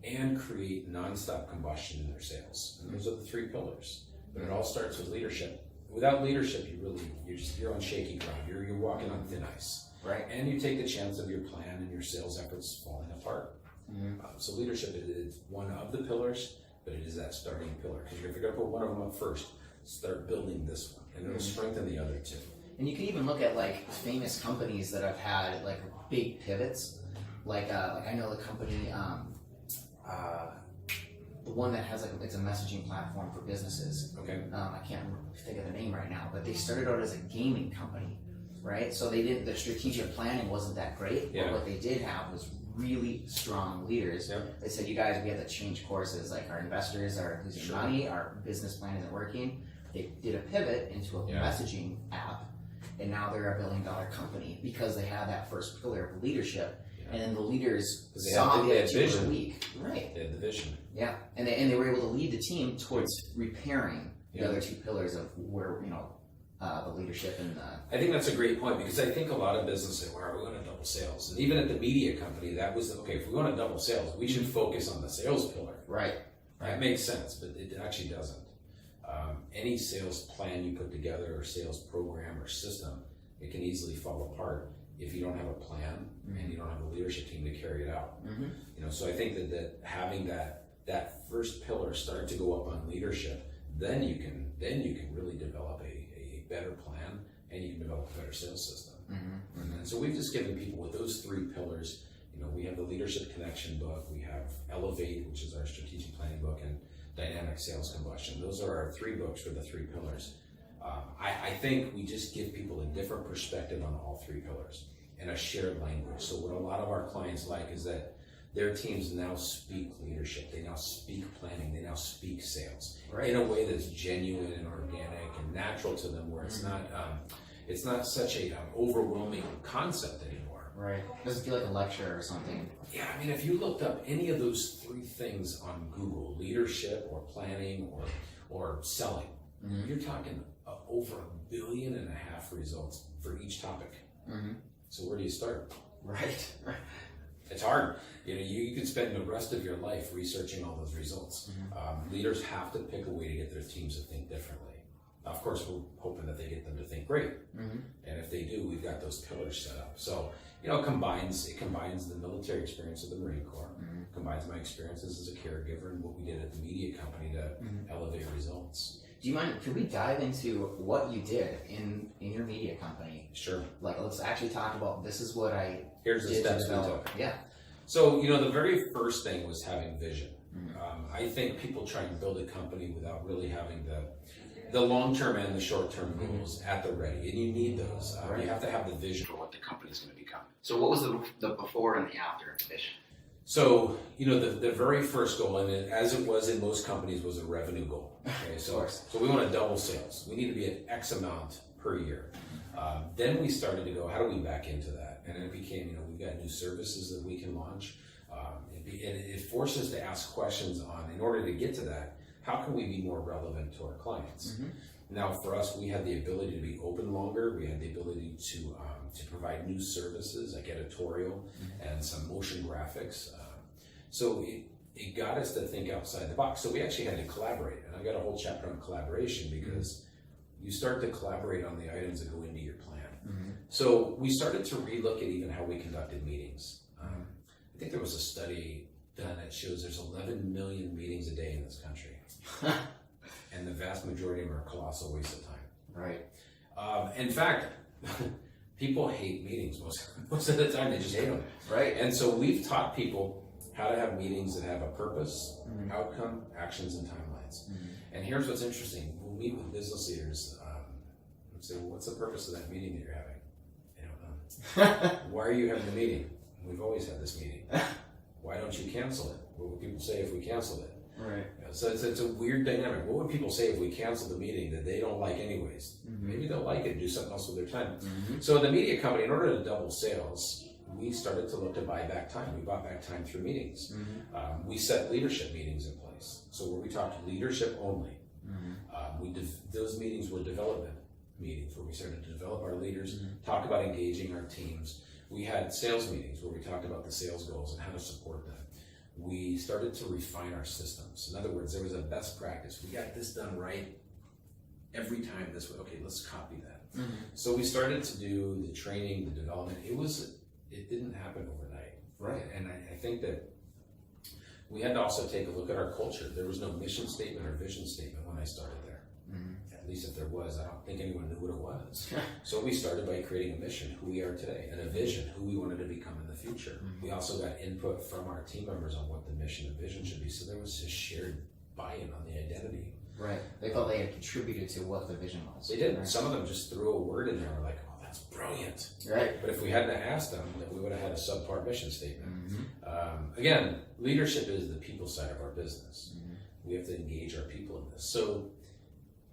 Speaker 1: and create nonstop combustion in their sales. And those are the 3 pillars. But it all starts with leadership. Without leadership, you're on shaky ground. You're walking on thin ice.
Speaker 3: Right.
Speaker 1: And you take the chance of your plan and your sales efforts falling apart. So leadership is one of the pillars, but it is that starting pillar. Because if you're going to put one of them up first, start building this one, and it'll strengthen the other 2.
Speaker 3: And you can even look at like famous companies that have had like big pivots. Like I know the company the one that has it's a messaging platform for businesses.
Speaker 1: Okay.
Speaker 3: I can't think of the name right now, but they started out as a gaming company, right? So their strategic planning wasn't that great,
Speaker 1: Yeah.
Speaker 3: but what they did have was really strong leaders.
Speaker 1: Yep.
Speaker 3: They said, you guys, we have to change courses, like our investors are losing
Speaker 1: Sure.
Speaker 3: money, our business plan isn't working. They did a pivot into a messaging app, and now they're $1 billion company because they had that first pillar of leadership. And then the leaders saw the other two were weak. Right.
Speaker 1: They had the vision.
Speaker 3: Yeah. And they were able to lead the team towards repairing the other two pillars of where, the leadership and the...
Speaker 1: I think that's a great point, because I think a lot of businesses say, well, we want to double sales. And even at the media company, that was, okay, if we want to double sales, we should focus on the sales pillar.
Speaker 3: Right.
Speaker 1: That makes sense, but it actually doesn't. Any sales plan you put together, or sales program or system, it can easily fall apart if you don't have a plan and you don't have a leadership team to carry it out. So I think that having that first pillar start to go up on leadership, then you can really develop a better plan, and you can develop a better sales system. And so we've just given people with those 3 pillars. We have the Leadership Connection book, we have Elevate, which is our strategic planning book, and Dynamic Sales Combustion. Those are our 3 books for the 3 pillars. I think we just give people a different perspective on all 3 pillars and a shared language. So what a lot of our clients like is that their teams now speak leadership, they now speak planning, they now speak sales in a way that's genuine and organic and natural to them, where it's not such a overwhelming concept anymore.
Speaker 3: Right. It doesn't feel like a lecture or something.
Speaker 1: Yeah, I mean, if you looked up any of those 3 things on Google, leadership or planning or selling, you're talking over 1.5 billion results for each topic. So where do you start?
Speaker 3: Right.
Speaker 1: It's hard. You could spend the rest of your life researching all those results. Leaders have to pick a way to get their teams to think differently. Of course, we're hoping that they get them to think great. And if they do, we've got those pillars set up. So, it combines the military experience of the Marine Corps, combines my experiences as a caregiver and what we did at the media company to elevate results.
Speaker 3: Do you mind, could we dive into what you did in your media company?
Speaker 1: Sure.
Speaker 3: Let's actually talk about, this is what I
Speaker 1: Here's the
Speaker 3: did
Speaker 1: steps
Speaker 3: to
Speaker 1: we
Speaker 3: develop.
Speaker 1: took.
Speaker 3: Yeah.
Speaker 1: So, the very first thing was having vision. I think people try and build a company without really having the long-term and the short-term goals at the ready, and you need those. You have to have the vision for what the company is going to become.
Speaker 3: So what was the before and the after vision?
Speaker 1: So, the very first goal, and as it was in most companies, was a revenue goal. Okay, so we want to double sales. We need to be at X amount per year. Then we started to go, how do we back into that? And it became, we've got new services that we can launch. It forced us to ask questions on, in order to get to that, how can we be more relevant to our clients? Now, for us, we had the ability to be open longer. We had the ability to provide new services like editorial and some motion graphics. So it got us to think outside the box. So we actually had to collaborate. And I've got a whole chapter on collaboration, because you start to collaborate on the items that go into your plan. So we started to relook at even how we conducted meetings. I think there was a study done that shows there's 11 million meetings a day in this country. And the vast majority of them are a colossal waste of time.
Speaker 3: Right.
Speaker 1: In fact, people hate meetings most of the time. They just hate them.
Speaker 3: Right.
Speaker 1: And so we've taught people how to have meetings that have a purpose, outcome, actions, and timelines. And here's what's interesting. We'll meet with business leaders and say, well, what's the purpose of that meeting that you're having? They don't know. Why are you having the meeting? We've always had this meeting. Why don't you cancel it? What would people say if we canceled it?
Speaker 3: Right.
Speaker 1: So it's a weird dynamic. What would people say if we canceled the meeting that they don't like anyways? Maybe they'll like it and do something else with their time. So the media company, in order to double sales, we started to look to buy back time. We bought back time through meetings. We set leadership meetings in place. So where we talked leadership only. Those meetings were development meetings where we started to develop our leaders, talk about engaging our teams. We had sales meetings where we talked about the sales goals and how to support them. We started to refine our systems. In other words, there was a best practice. We got this done right every time this way. Okay, let's copy that. So we started to do the training, the development. It didn't happen overnight.
Speaker 3: Right.
Speaker 1: And I think that we had to also take a look at our culture. There was no mission statement or vision statement when I started there. at least if there was, I don't think anyone knew what it was. So we started by creating a mission, who we are today, and a vision, who we wanted to become in the future. We also got input from our team members on what the mission and vision should be, so there was a shared buy-in on the identity.
Speaker 3: Right. They felt they had contributed to what the vision was.
Speaker 1: They did.
Speaker 3: Right.
Speaker 1: Some of them just threw a word in there and were like, oh, that's brilliant.
Speaker 3: Right.
Speaker 1: But if we hadn't asked them, then we would have had a subpar mission statement. Again, leadership is the people side of our business. We have to engage our people in this. So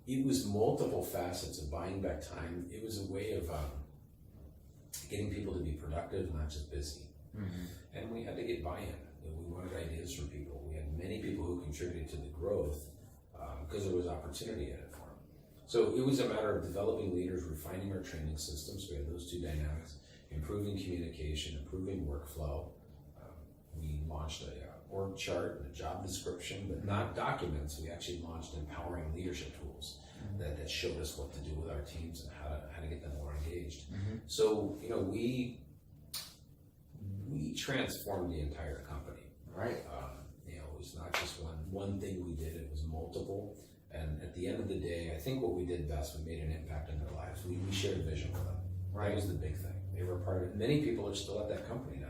Speaker 1: it was multiple facets of buying back time. It was a way of getting people to be productive, not just busy. And we had to get buy-in. We wanted ideas from people. We had many people who contributed to the growth because there was opportunity in it for them. So it was a matter of developing leaders, refining our training systems. We had those two dynamics, improving communication, improving workflow. We launched a org chart and a job description, but not documents. We actually launched empowering leadership tools that showed us what to do with our teams and how to get them more engaged. So, we transformed the entire company.
Speaker 3: Right.
Speaker 1: It was not just one thing we did, it was multiple. And at the end of the day, I think what we did best, we made an impact in their lives. We shared a vision with them.
Speaker 3: Right.
Speaker 1: That was the big thing. They were part of it. Many people are still at that company now.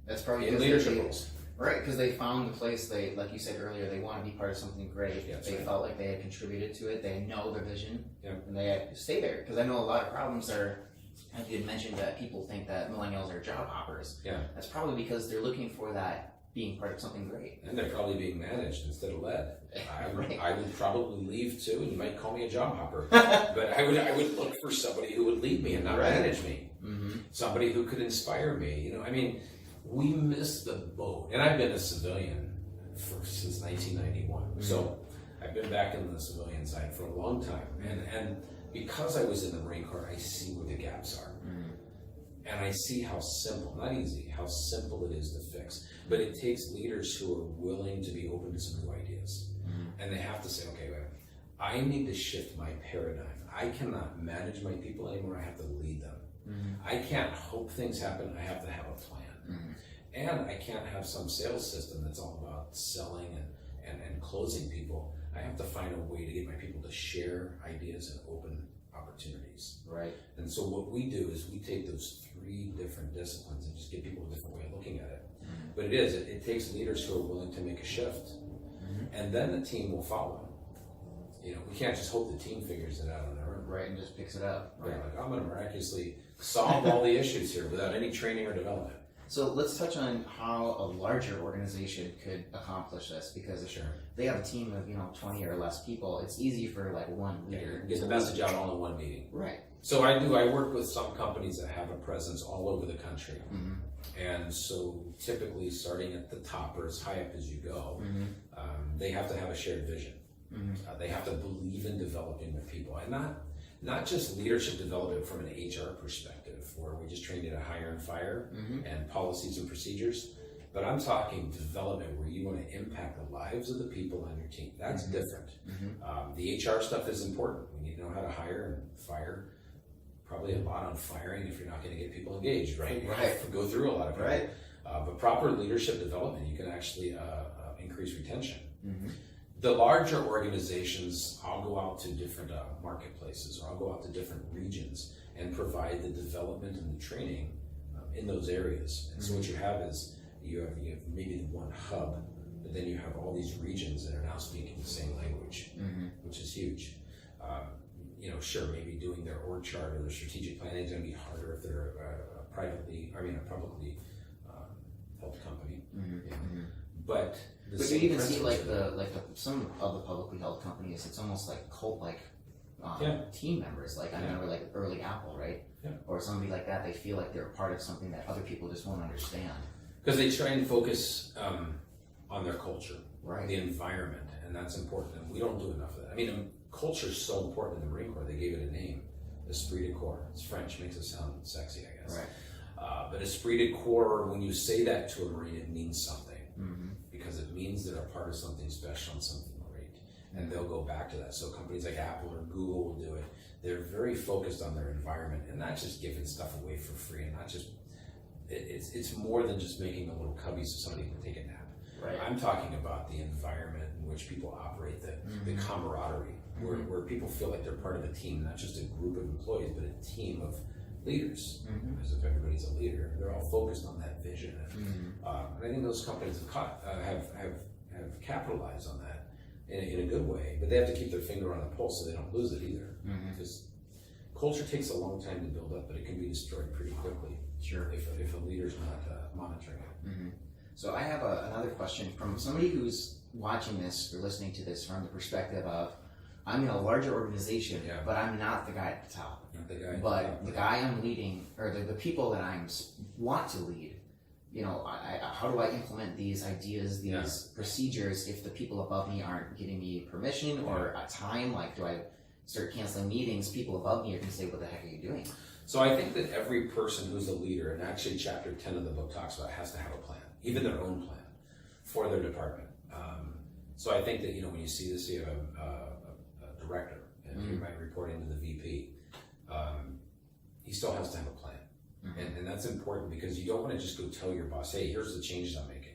Speaker 3: That's probably
Speaker 1: In leadership roles.
Speaker 3: Right, because they found the place they, like you said earlier, they want to be part of something great.
Speaker 1: Yeah,
Speaker 3: they felt like they had contributed to it. They know the vision,
Speaker 1: and
Speaker 3: they had to stay there. Because I know a lot of problems are, as you had mentioned, that people think that millennials are job hoppers.
Speaker 1: Yeah.
Speaker 3: That's probably because they're looking for that being part of something great.
Speaker 1: And they're probably being managed instead of led.
Speaker 3: Right.
Speaker 1: I would probably leave too, and you might call me a job hopper. But I would look for somebody who would lead me and not manage me. Somebody who could inspire me. We missed the boat. And I've been a civilian since 1991. So I've been back in the civilian side for a long time. And because I was in the Marine Corps, I see where the gaps are. And I see how simple, not easy, how simple it is to fix. But it takes leaders who are willing to be open to some new ideas. And they have to say, okay, wait, I need to shift my paradigm. I cannot manage my people anymore. I have to lead them. I can't hope things happen. I have to have a plan. And I can't have some sales system that's all about selling and closing people. I have to find a way to get my people to share ideas and open opportunities.
Speaker 3: Right.
Speaker 1: And so what we do is we take those three different disciplines and just give people a different way of looking at it. But it takes leaders who are willing to make a shift. And then the team will follow. We can't just hope the team figures it out on their own.
Speaker 3: Right, and just picks it up.
Speaker 1: Right. Like, I'm going to miraculously solve all the issues here without any training or development.
Speaker 3: So let's touch on how a larger organization could accomplish this, because if they have a team of 20 or less people, it's easy for like one leader
Speaker 1: Get the message out all in one meeting.
Speaker 3: Right.
Speaker 1: So I work with some companies that have a presence all over the country. And so typically starting at the top or as high up as you go, they have to have a shared vision. They have to believe in developing their people, and not just leadership development from an HR perspective, where we just train you to hire and fire and policies and procedures, but I'm talking development where you want to impact the lives of the people on your team. That's different. The HR stuff is important. We need to know how to hire and fire. Probably a lot on firing if you're not going to get people engaged, right? You have to go through a lot of people.
Speaker 3: Right.
Speaker 1: But proper leadership development, you can actually increase retention. The larger organizations, I'll go out to different marketplaces, or I'll go out to different regions and provide the development and the training in those areas. And so what you have is you have maybe the one hub, but then you have all these regions that are now speaking the same language, which is huge. Sure, maybe doing their org chart or their strategic planning is going to be harder if they're a publicly held company. But
Speaker 3: you even see like some of the publicly held companies, it's almost like cult-like team members. Like I remember like early Apple, right? Or somebody like that. They feel like they're a part of something that other people just won't understand.
Speaker 1: Because they try and focus on their culture,
Speaker 3: right?
Speaker 1: The environment, and that's important. And we don't do enough of that. Culture is so important in the Marine Corps. They gave it a name, esprit de corps. It's French, makes it sound sexy, I guess.
Speaker 3: Right.
Speaker 1: But esprit de corps, when you say that to a Marine, it means something. Because it means they're a part of something special and something great. And they'll go back to that. So companies like Apple or Google will do it. They're very focused on their environment and not just giving stuff away for free, and not just, it's more than just making a little cubby so somebody can take a nap.
Speaker 3: Right.
Speaker 1: I'm talking about the environment in which people operate, the camaraderie, where people feel like they're part of a team, not just a group of employees, but a team of leaders. Because if everybody's a leader, they're all focused on that vision. And I think those companies have capitalized on that in a good way, but they have to keep their finger on the pulse so they don't lose it either. Because culture takes a long time to build up, but it can be destroyed pretty quickly.
Speaker 3: Sure.
Speaker 1: If a leader's not monitoring it.
Speaker 3: So I have another question from somebody who's watching this or listening to this from the perspective of, I'm in a larger organization, but I'm not the guy at the top.
Speaker 1: Not the guy.
Speaker 3: But the guy I'm leading, or the people that I want to lead, you know, how do I implement these ideas, these procedures if the people above me aren't giving me permission or a time? Like, do I start canceling meetings? People above me are going to say, what the heck are you doing?
Speaker 1: So I think that every person who's a leader, and actually chapter 10 of the book talks about, has to have a plan, even their own plan for their department. So I think that, you know, when you see this, you have a director, and you might report into the VP. He still has to have a plan. And that's important, because you don't want to just go tell your boss, hey, here's the changes I'm making.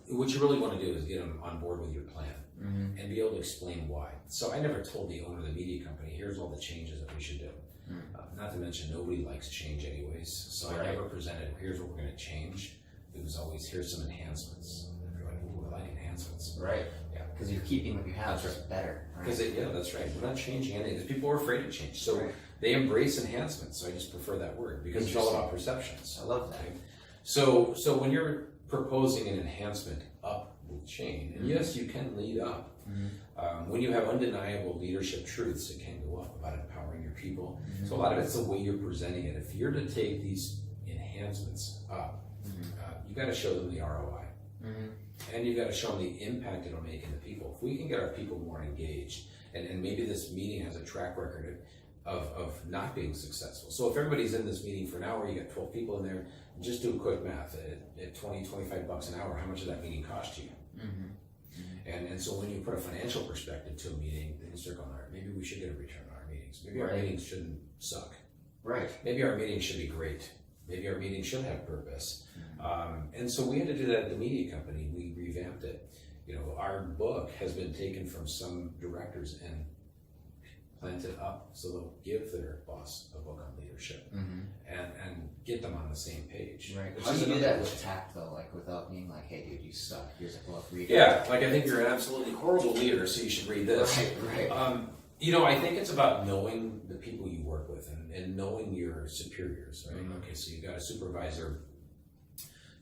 Speaker 1: What you really want to do is get them on board with your plan and be able to explain why. So I never told the owner of the media company, here's all the changes that we should do. Not to mention, nobody likes change anyways. So I never presented, here's what we're going to change. It was always, here's some enhancements. And they're like, ooh, I like enhancements.
Speaker 3: Right.
Speaker 1: Yeah.
Speaker 3: Because you're keeping what you have just better.
Speaker 1: Because that's right. We're not changing anything, because people are afraid to change. So they embrace enhancements. So I just prefer that word, because it's all about perceptions.
Speaker 3: I love that.
Speaker 1: Okay? So when you're proposing an enhancement up the chain, and yes, you can lead up. When you have undeniable leadership truths, it can go up about empowering your people. So a lot of it's the way you're presenting it. If you're to take these enhancements up, you got to show them the ROI. And you've got to show them the impact it'll make in the people. If we can get our people more engaged, and maybe this meeting has a track record of not being successful. So if everybody's in this meeting for an hour, you got 12 people in there, just do a quick math. At $20, $25 an hour, how much did that meeting cost you? And so when you put a financial perspective to a meeting, then you start going, all right, maybe we should get a return on our meetings. Maybe our meetings shouldn't suck.
Speaker 3: Right.
Speaker 1: Maybe our meetings should be great. Maybe our meetings should have purpose. And so we had to do that at the media company. We revamped it. You know, our book has been taken from some directors and planted up, so they'll give their boss a book on leadership and get them on the same page.
Speaker 3: Right. How do you do that with tact, though? Like, without being like, hey, dude, you suck. Here's a book. Read it.
Speaker 1: Yeah, like, I think you're an absolutely horrible leader, so you should read this.
Speaker 3: Right.
Speaker 1: You know, I think it's about knowing the people you work with and knowing your superiors, right? Okay, so you've got a supervisor.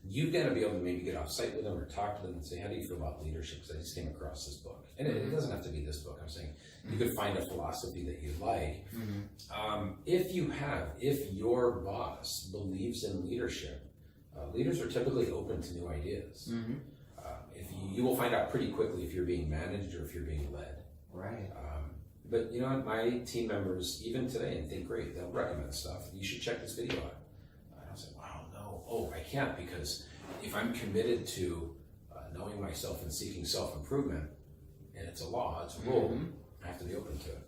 Speaker 1: You've got to be able to maybe get off site with them or talk to them and say, how do you feel about leadership? Because I just came across this book. And it doesn't have to be this book. I'm saying you could find a philosophy that you like. If your boss believes in leadership, leaders are typically open to new ideas. If you will find out pretty quickly if you're being managed or if you're being led.
Speaker 3: Right.
Speaker 1: But you know what, my team members, even today, and think great, they'll recommend stuff. You should check this video out. I'll say, wow, no. Oh, I can't, because if I'm committed to knowing myself and seeking self-improvement, and it's a law, it's a rule, I have to be open to it.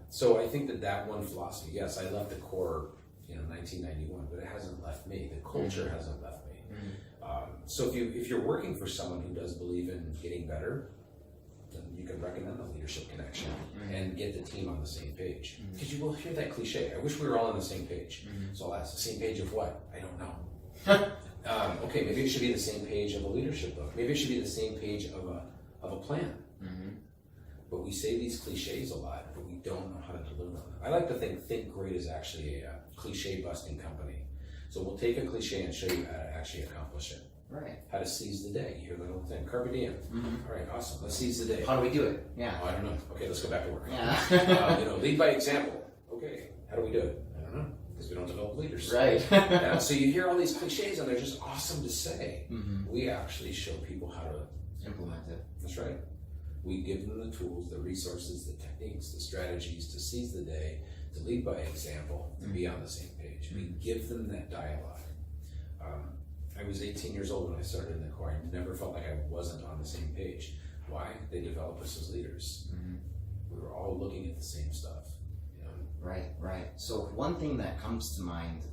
Speaker 1: So I think that one philosophy, yes, I left the core, 1991, but it hasn't left me. The culture hasn't left me. So if you're working for someone who does believe in getting better, then you can recommend the leadership connection and get the team on the same page. Because you will hear that cliche. I wish we were all on the same page. So that's the same page of what? I don't know. Okay, maybe it should be the same page of a leadership book. Maybe it should be the same page of a plan. But we say these cliches a lot, but we don't know how to deliver them. I like to think great is actually a cliche busting company. So we'll take a cliche and show you how to actually accomplish it.
Speaker 3: Right.
Speaker 1: How to seize the day. You hear that whole thing. Carpe diem. All right, awesome. Let's seize the day.
Speaker 3: How do we do it? Yeah.
Speaker 1: Oh, I don't know. Okay, let's go back to work.
Speaker 3: Yeah.
Speaker 1: Lead by example. Okay, how do we do it? I don't know, because we don't develop leaders.
Speaker 3: Right.
Speaker 1: So you hear all these cliches and they're just awesome to say. We actually show people how to
Speaker 3: implement it.
Speaker 1: That's right. We give them the tools, the resources, the techniques, the strategies to seize the day, to lead by example, to be on the same page. We give them that dialogue. I was 18 years old when I started in the Corps. I never felt like I wasn't on the same page. Why? They developed us as leaders. We were all looking at the same stuff.
Speaker 3: Right. So one thing that comes to mind,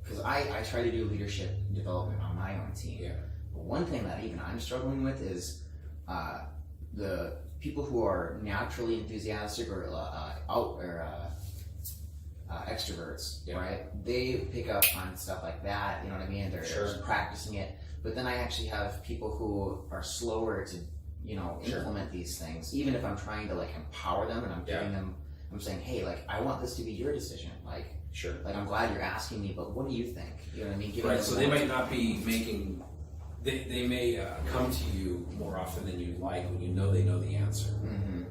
Speaker 3: because I try to do leadership development on my own team. But one thing that even I'm struggling with is the people who are naturally enthusiastic or extroverts,
Speaker 1: Yeah.
Speaker 3: right? They pick up on stuff like that, you know what I mean? They're
Speaker 1: Sure.
Speaker 3: practicing it. But then I actually have people who are slower to, you know,
Speaker 1: Sure.
Speaker 3: implement these things. Even if I'm trying to like empower them and I'm giving them, I'm saying, hey, like I want this to be your decision. Like I'm glad you're asking me, but what do you think? You know what I mean? Giving
Speaker 1: Right,
Speaker 3: them
Speaker 1: so they might not be making, they may come to you more often than you'd like when you know they know the answer.
Speaker 3: Mm-hmm.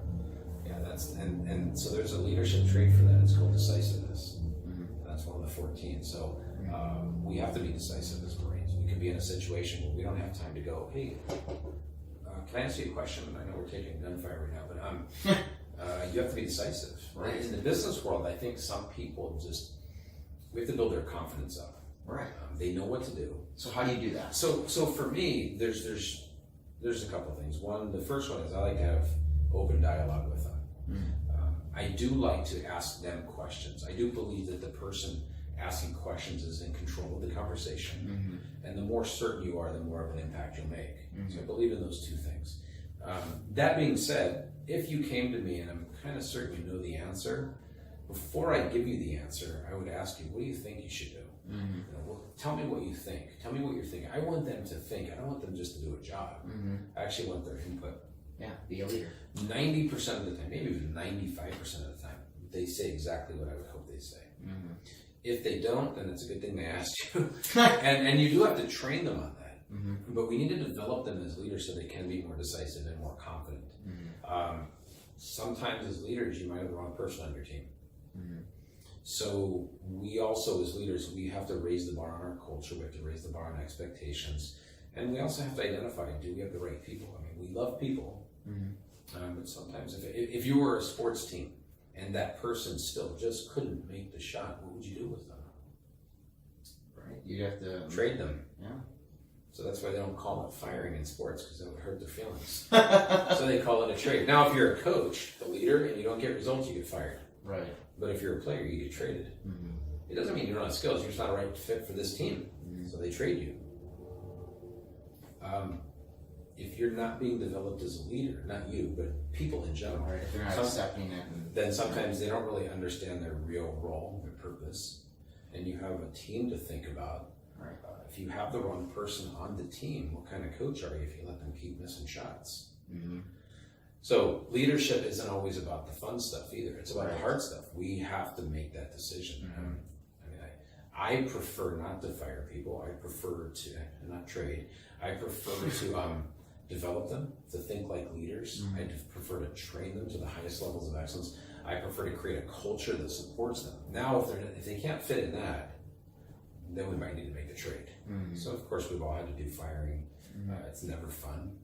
Speaker 1: Yeah, and so there's a leadership trait for that. It's called decisiveness.
Speaker 3: Mm-hmm.
Speaker 1: That's one of the 14. So we have to be decisive as Marines. We could be in a situation where we don't have time to go, hey, can I ask you a question? I know we're taking gunfire right now, but you have to be decisive.
Speaker 3: Right.
Speaker 1: In the business world, I think some people we have to build their confidence up.
Speaker 3: Right.
Speaker 1: They know what to do.
Speaker 3: So how do you do that?
Speaker 1: So for me, there's a couple of things. One, the first one is I like to have open dialogue with them. I do like to ask them questions. I do believe that the person asking questions is in control of the conversation, and the more certain you are, the more of an impact you'll make. So I believe in those two things. That being said, if you came to me and I'm kind of certain you know the answer, before I give you the answer, I would ask you, what do you think you should do? You know, well, tell me what you think. Tell me what you're thinking. I want them to think. I don't want them just to do a job. I actually want their input.
Speaker 3: Yeah, be a leader.
Speaker 1: 90% of the time, maybe even 95% of the time, they say exactly what I would hope they say. If they don't, then it's a good thing they asked you. and you do have to train them on that. But we need to develop them as leaders so they can be more decisive and more confident. Sometimes as leaders, you might have the wrong person on your team. So we also, as leaders, we have to raise the bar on our culture. We have to raise the bar on expectations. And we also have to identify, do we have the right people? I mean, we love people. But sometimes if you were a sports team and that person still just couldn't make the shot, what would you do with them?
Speaker 3: Right. You'd have to
Speaker 1: trade them.
Speaker 3: Yeah.
Speaker 1: So that's why they don't call it firing in sports, because that would hurt their feelings. So they call it a trade. Now, if you're a coach, the leader, and you don't get results, you get fired.
Speaker 3: Right.
Speaker 1: But if you're a player, you get traded. It doesn't mean you don't have skills. You're just not a right fit for this team. So they trade you. If you're not being developed as a leader, not you, but people in general,
Speaker 3: Right. If they're not accepting it,
Speaker 1: then sometimes they don't really understand their real role, their purpose. And you have a team to think about.
Speaker 3: Right.
Speaker 1: If you have the wrong person on the team, what kind of coach are you if you let them keep missing shots? So leadership isn't always about the fun stuff either. It's about the hard stuff. We have to make that decision. I mean, I prefer not to fire people. I prefer to not trade. I prefer to develop them to think like leaders. I prefer to train them to the highest levels of excellence. I prefer to create a culture that supports them. Now, if they can't fit in that, then we might need to make a trade. So of course we've all had to do firing. It's never fun,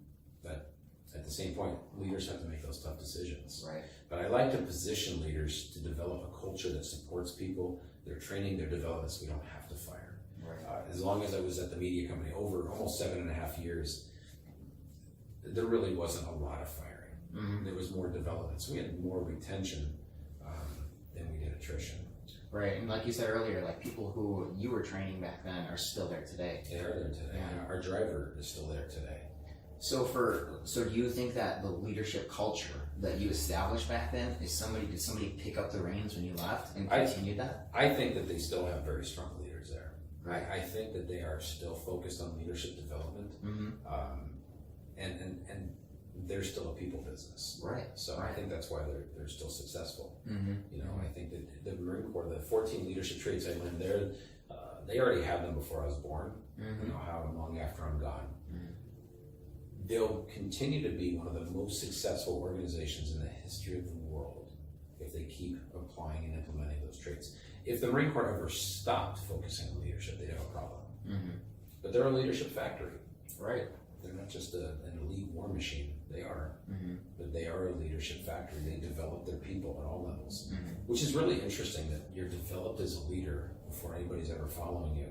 Speaker 1: but at the same point, leaders have to make those tough decisions.
Speaker 3: Right.
Speaker 1: But I like to position leaders to develop a culture that supports people, their training, their development, so we don't have to fire.
Speaker 3: Right.
Speaker 1: As long as I was at the media company, over almost 7.5 years, there really wasn't a lot of firing. There was more development. So we had more retention than we did attrition.
Speaker 3: Right, and like you said earlier, like people who you were training back then are still there today.
Speaker 1: They are there today.
Speaker 3: Yeah.
Speaker 1: Our driver is still there today.
Speaker 3: So do you think that the leadership culture that you established back then did somebody pick up the reins when you left and continued that?
Speaker 1: I think that they still have very strong leaders there.
Speaker 3: Right.
Speaker 1: I think that they are still focused on leadership development. And they're still a people business.
Speaker 3: Right.
Speaker 1: So I think that's why they're still successful.
Speaker 3: Mm-hmm.
Speaker 1: You know, I think that the Marine Corps, the 14 leadership traits I learned there, they already had them before I was born.
Speaker 3: Mm-hmm.
Speaker 1: You know, how long after I'm gone. They'll continue to be one of the most successful organizations in the history of the world if they keep applying and implementing those traits. If the Marine Corps ever stopped focusing on leadership, they'd have a problem. But they're a leadership factory.
Speaker 3: Right.
Speaker 1: They're not just an elite war machine. They are. But they are a leadership factory. They develop their people at all levels. Which is really interesting that you're developed as a leader before anybody's ever following you.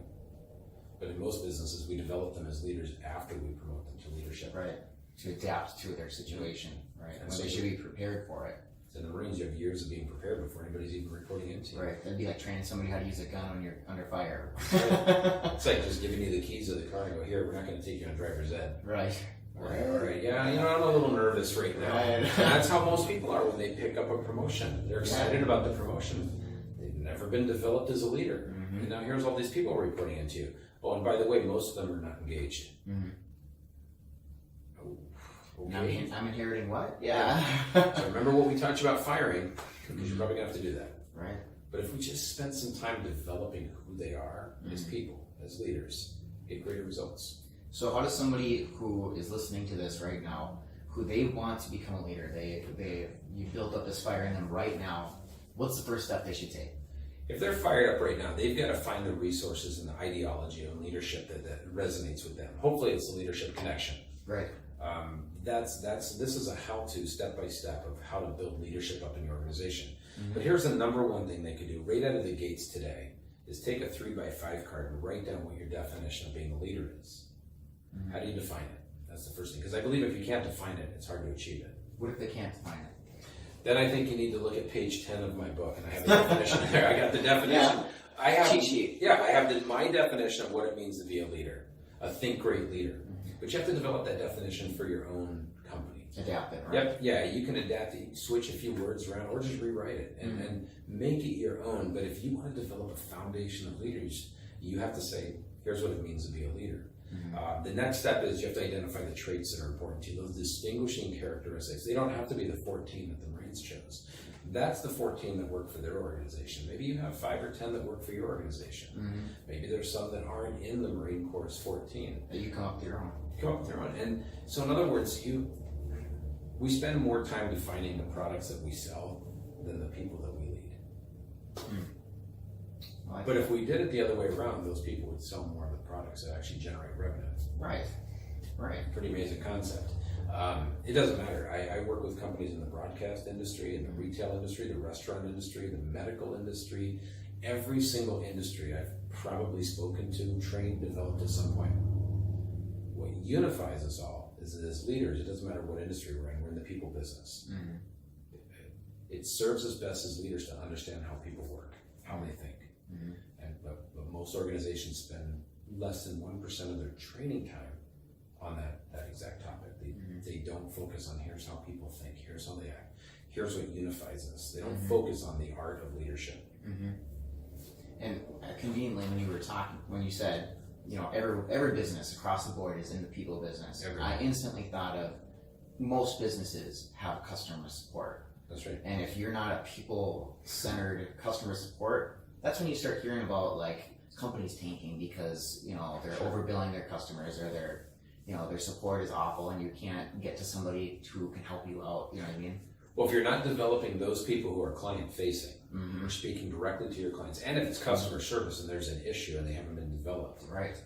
Speaker 1: But in most businesses, we develop them as leaders after we promote them to leadership.
Speaker 3: Right. To adapt to their situation, right?
Speaker 1: And
Speaker 3: When
Speaker 1: so
Speaker 3: they should be prepared for it.
Speaker 1: So in the Marines, you have years of being prepared before anybody's even reporting into you.
Speaker 3: Right. That'd be like training somebody how to use a gun when you're under fire.
Speaker 1: It's like just giving you the keys of the car and go, here, we're not going to take you on driver's ed.
Speaker 3: Right.
Speaker 1: All right. Yeah, I'm a little nervous right now.
Speaker 3: Right.
Speaker 1: And that's how most people are when they pick up a promotion. They're excited about the promotion. They've never been developed as a leader.
Speaker 3: Mm-hmm.
Speaker 1: And now here's all these people reporting into you. Oh, and by the way, most of them are not engaged.
Speaker 3: Mm-hmm.
Speaker 1: Okay.
Speaker 3: I'm inheriting what? Yeah.
Speaker 1: So remember what we talked about firing, because you're probably going to have to do that.
Speaker 3: Right.
Speaker 1: But if we just spend some time developing who they are as people, as leaders, get greater results.
Speaker 3: So how does somebody who is listening to this right now, who they want to become a leader, you built up this fire in them right now, what's the first step they should take?
Speaker 1: If they're fired up right now, they've got to find the resources and the ideology and leadership that resonates with them. Hopefully it's the leadership connection.
Speaker 3: Right.
Speaker 1: This is a how-to, step-by-step of how to build leadership up in your organization. Mm-hmm. But here's the number one thing they could do right out of the gates today is take a 3x5 card and write down what your definition of being a leader is. Mm-hmm. How do you define it? That's the first thing. Because I believe if you can't define it, it's hard to achieve it.
Speaker 3: What if they can't define it?
Speaker 1: Then I think you need to look at page 10 of my book, and I have the definition there. I got the definition.
Speaker 3: Yeah.
Speaker 1: I have
Speaker 3: cheat sheet.
Speaker 1: Yeah, I have my definition of what it means to be a leader, a think great leader. Mm-hmm. But you have to develop that definition for your own company.
Speaker 3: Adapt it, right?
Speaker 1: Yep. Yeah, you can adapt it, switch a few words around, or just rewrite it and make it your own. But if you want to develop a foundation of leaders, you have to say, here's what it means to be a leader. Mm-hmm. The next step is you have to identify the traits that are important to you, those distinguishing characteristics. They don't have to be the 14 that the Marines chose. That's the 14 that work for their organization. Maybe you have 5 or 10 that work for your organization. Mm-hmm. Maybe there's some that aren't in the Marine Corps' 14.
Speaker 3: That you come up with your own.
Speaker 1: Come up with your own. And so in other words, we spend more time defining the products that we sell than the people that we lead. But if we did it the other way around, those people would sell more of the products that actually generate revenue.
Speaker 3: Right.
Speaker 1: Pretty amazing concept. It doesn't matter. I work with companies in the broadcast industry, in the retail industry, the restaurant industry, the medical industry. Every single industry I've probably spoken to, trained, developed at some point. What unifies us all is that as leaders, it doesn't matter what industry we're in the people business. Mm-hmm. It serves us best as leaders to understand how people work, how they think. Mm-hmm. But most organizations spend less than 1% of their training time on that exact topic. They don't focus on here's how people think, here's how they act, here's what unifies us. They don't focus on the art of leadership. Mm-hmm.
Speaker 3: And conveniently, when you said, every business across the board is in the people business, I instantly thought of most businesses have customer support.
Speaker 1: That's right.
Speaker 3: And if you're not a people-centered customer support, that's when you start hearing about like companies tanking because they're overbilling their customers or their support is awful and you can't get to somebody who can help you out. You know what I mean?
Speaker 1: Well, if you're not developing those people who are client-facing, or speaking directly to your clients, and if it's customer service and there's an issue and they haven't been developed,
Speaker 3: right,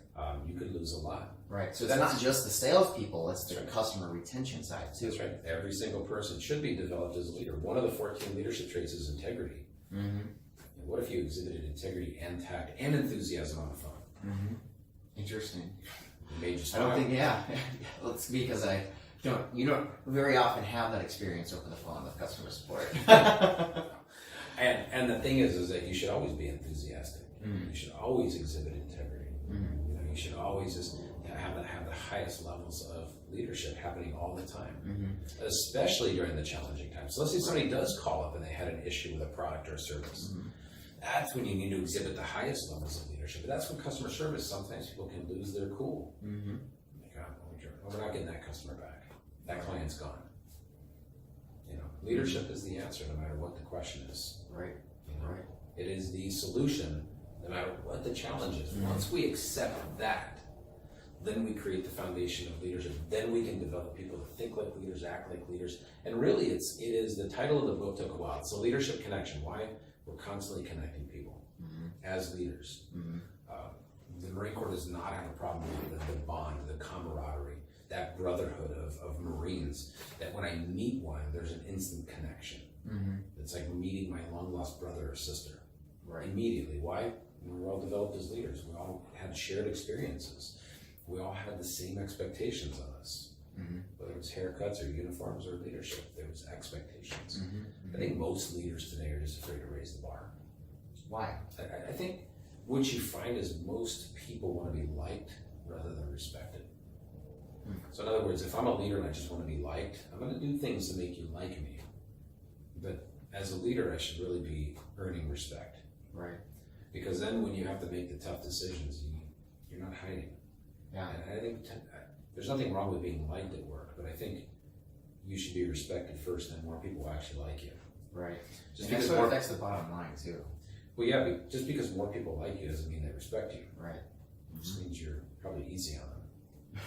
Speaker 1: you could lose a lot.
Speaker 3: Right. So it's not just the salespeople; it's the customer retention side too.
Speaker 1: That's right. Every single person should be developed as a leader. One of the 14 leadership traits is integrity. Mm-hmm. And what if you exhibited integrity and tact and enthusiasm on the phone? Mm-hmm.
Speaker 3: Interesting.
Speaker 1: I
Speaker 3: don't think, it's because you don't very often have that experience over the phone with customer support.
Speaker 1: and the thing is that you should always be enthusiastic. Mm-hmm. You should always exhibit integrity. Mm-hmm. You should always just have the highest levels of leadership happening all the time, especially during the challenging times. So let's say somebody does call up and they had an issue with a product or a service. Mm-hmm. That's when you need to exhibit the highest levels of leadership. But that's when customer service, sometimes people can lose their cool. Mm-hmm. We're not getting that customer back. That client's gone. Leadership is the answer no matter what the question is.
Speaker 3: Right. Right.
Speaker 1: It is the solution no matter what the challenge is. Mm-hmm. Once we accept that, then we create the foundation of leadership. Then we can develop people who think like leaders, act like leaders. And really, it is the title of the book took a while. It's a leadership connection. Why? We're constantly connecting people as leaders. Mm-hmm. The Marine Corps does not have a problem with the bond, the camaraderie, that brotherhood of Marines, that when I meet one, there's an instant connection. Mm-hmm. It's like meeting my long-lost brother or sister. Right. Immediately. Why? We were all developed as leaders. We all had shared experiences. We all had the same expectations of us. Whether it's haircuts or uniforms or leadership, there was expectations.
Speaker 3: Mm-hmm.
Speaker 1: I think most leaders today are just afraid to raise the bar.
Speaker 3: Why?
Speaker 1: I think what you find is most people want to be liked rather than respected. So in other words, if I'm a leader and I just want to be liked, I'm going to do things to make you like me. But as a leader, I should really be earning respect.
Speaker 3: Right.
Speaker 1: Because then when you have to make the tough decisions, you're not hiding.
Speaker 3: Yeah.
Speaker 1: And I think there's nothing wrong with being liked at work, but I think you should be respected first, and more people will actually like you.
Speaker 3: Right.
Speaker 1: Just
Speaker 3: and
Speaker 1: because
Speaker 3: that's what affects the bottom line too.
Speaker 1: Well, yeah, but just because more people like you doesn't mean they respect you.
Speaker 3: Right.
Speaker 1: It just means you're probably easy on them.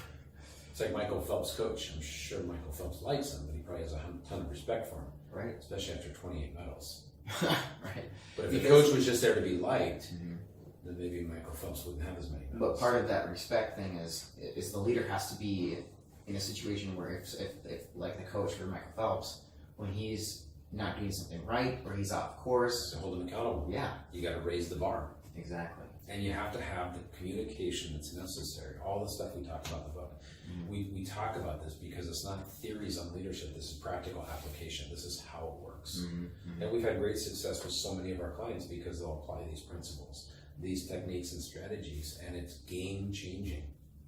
Speaker 1: It's like Michael Phelps' coach. I'm sure Michael Phelps likes him, but he probably has a ton of respect for him.
Speaker 3: Right.
Speaker 1: Especially after 28 medals.
Speaker 3: Right.
Speaker 1: But if the coach was just there to be liked, then maybe Michael Phelps wouldn't have as many medals.
Speaker 3: But part of that respect thing is the leader has to be in a situation where if like the coach for Michael Phelps, when he's not doing something right or he's off course,
Speaker 1: to hold him accountable.
Speaker 3: Yeah.
Speaker 1: You got to raise the bar.
Speaker 3: Exactly.
Speaker 1: And you have to have the communication that's necessary. All the stuff we talked about in the book. We talk about this because it's not theories on leadership. This is practical application. This is how it works. And we've had great success with so many of our clients because they'll apply these principles, these techniques and strategies, and it's game changing.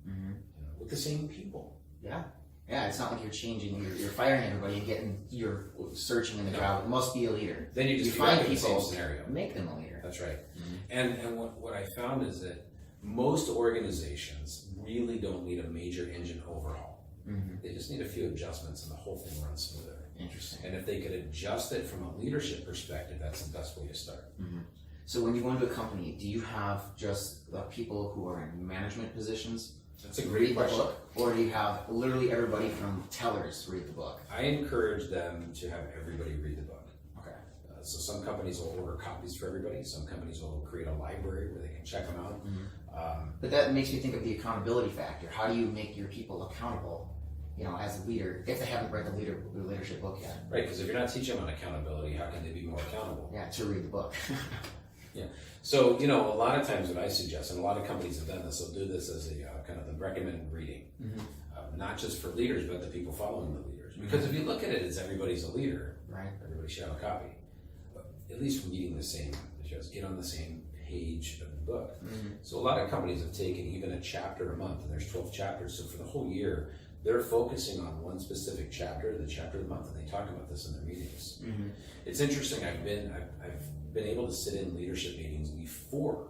Speaker 1: You know, with the same people.
Speaker 3: Yeah. Yeah, it's not like you're changing, you're firing everybody and you're searching in the crowd. It must be a leader.
Speaker 1: Then you just
Speaker 3: find
Speaker 1: the same
Speaker 3: people,
Speaker 1: scenario.
Speaker 3: make them a leader.
Speaker 1: That's right. And what I found is that most organizations really don't need a major engine overhaul. They just need a few adjustments and the whole thing runs smoother.
Speaker 3: Interesting.
Speaker 1: And if they could adjust it from a leadership perspective, that's the best way to start.
Speaker 3: So when you go into a company, do you have just the people who are in management positions
Speaker 1: That's a
Speaker 3: read
Speaker 1: great
Speaker 3: the
Speaker 1: question.
Speaker 3: book? Or do you have literally everybody from tellers read the book?
Speaker 1: I encourage them to have everybody read the book.
Speaker 3: Okay.
Speaker 1: So some companies will order copies for everybody. Some companies will create a library where they can check them out.
Speaker 3: But that makes me think of the accountability factor. How do you make your people accountable, you know, as a leader, if they haven't read the leadership book yet?
Speaker 1: Right, because if you're not teaching them on accountability, how can they be more accountable?
Speaker 3: Yeah, to read the book.
Speaker 1: Yeah. So, you know, a lot of times what I suggest, and a lot of companies have done this, they'll do this as a kind of the recommended reading, not just for leaders, but the people following the leaders. Because if you look at it as everybody's a leader,
Speaker 3: Right.
Speaker 1: everybody should have a copy. But at least reading the same, just get on the same page of the book. So a lot of companies have taken even a chapter a month, and there's 12 chapters. So for the whole year, they're focusing on one specific chapter, the chapter of the month, and they talk about this in their meetings. It's interesting. I've been able to sit in leadership meetings before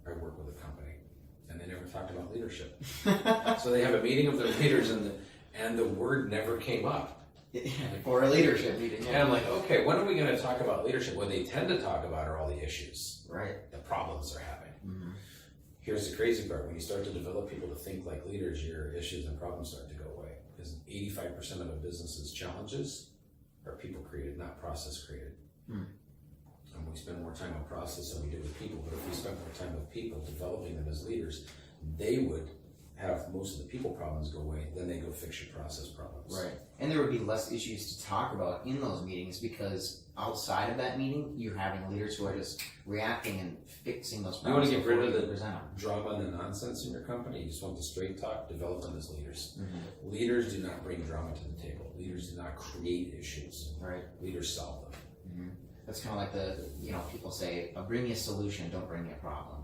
Speaker 1: I work with a company, and they never talked about leadership. So they have a meeting of their leaders, and the word never came up.
Speaker 3: For a leadership meeting.
Speaker 1: And I'm like, okay, when are we going to talk about leadership? What they tend to talk about are all the issues,
Speaker 3: Right.
Speaker 1: the problems they're having. Here's the crazy part: when you start to develop people to think like leaders, your issues and problems start to go away. Because 85% of a business's challenges are people created, not process created. And we spend more time on process than we do with people. But if we spend more time with people, developing them as leaders, they would have most of the people problems go away. Then they go fix your process problems.
Speaker 3: Right. And there would be less issues to talk about in those meetings because outside of that meeting, you're having leaders who are just reacting and fixing those
Speaker 1: You want
Speaker 3: problems.
Speaker 1: to get rid of
Speaker 3: before
Speaker 1: the
Speaker 3: you present them.
Speaker 1: drama and the nonsense in your company. You just want the straight talk. Develop them as leaders. Leaders do not bring drama to the table. Leaders do not create issues.
Speaker 3: Right.
Speaker 1: Leaders solve them.
Speaker 3: That's kind of like people say, bring me a solution, don't bring me a problem.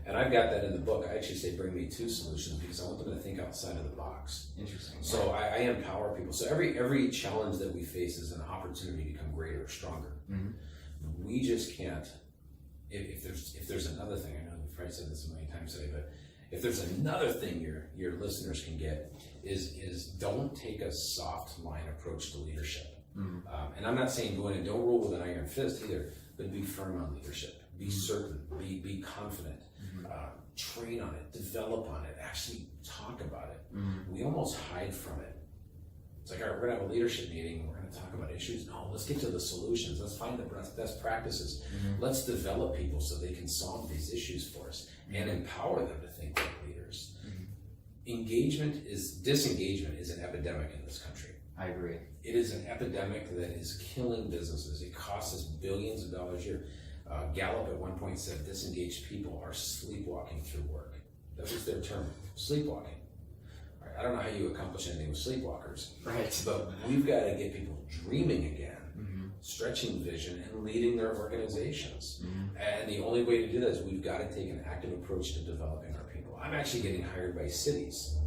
Speaker 1: And I've got that in the book. I actually say bring me two solutions because I want them to think outside of the box.
Speaker 3: Interesting.
Speaker 1: So I empower people. So every challenge that we face is an opportunity to become greater or stronger. We just can't. If there's another thing, I know we've probably said this a million times today, but if there's another thing your listeners can get is don't take a soft line approach to leadership. And I'm not saying go in and don't rule with an iron fist either, but be firm on leadership. Be certain. Be confident. Train on it. Develop on it. Actually talk about it. We almost hide from it. It's like, all right, we're going to have a leadership meeting. We're going to talk about issues. No, let's get to the solutions. Let's find the best practices. Let's develop people so they can solve these issues for us and empower them to think like leaders. Disengagement is an epidemic in this country.
Speaker 3: I agree.
Speaker 1: It is an epidemic that is killing businesses. It costs us billions of dollars a year. Gallup at one point said disengaged people are sleepwalking through work. That was their term, sleepwalking. I don't know how you accomplish anything with sleepwalkers,
Speaker 3: Right.
Speaker 1: but we've got to get people dreaming again, stretching vision, and leading their organizations. And the only way to do that is we've got to take an active approach to developing our people. I'm actually getting hired by cities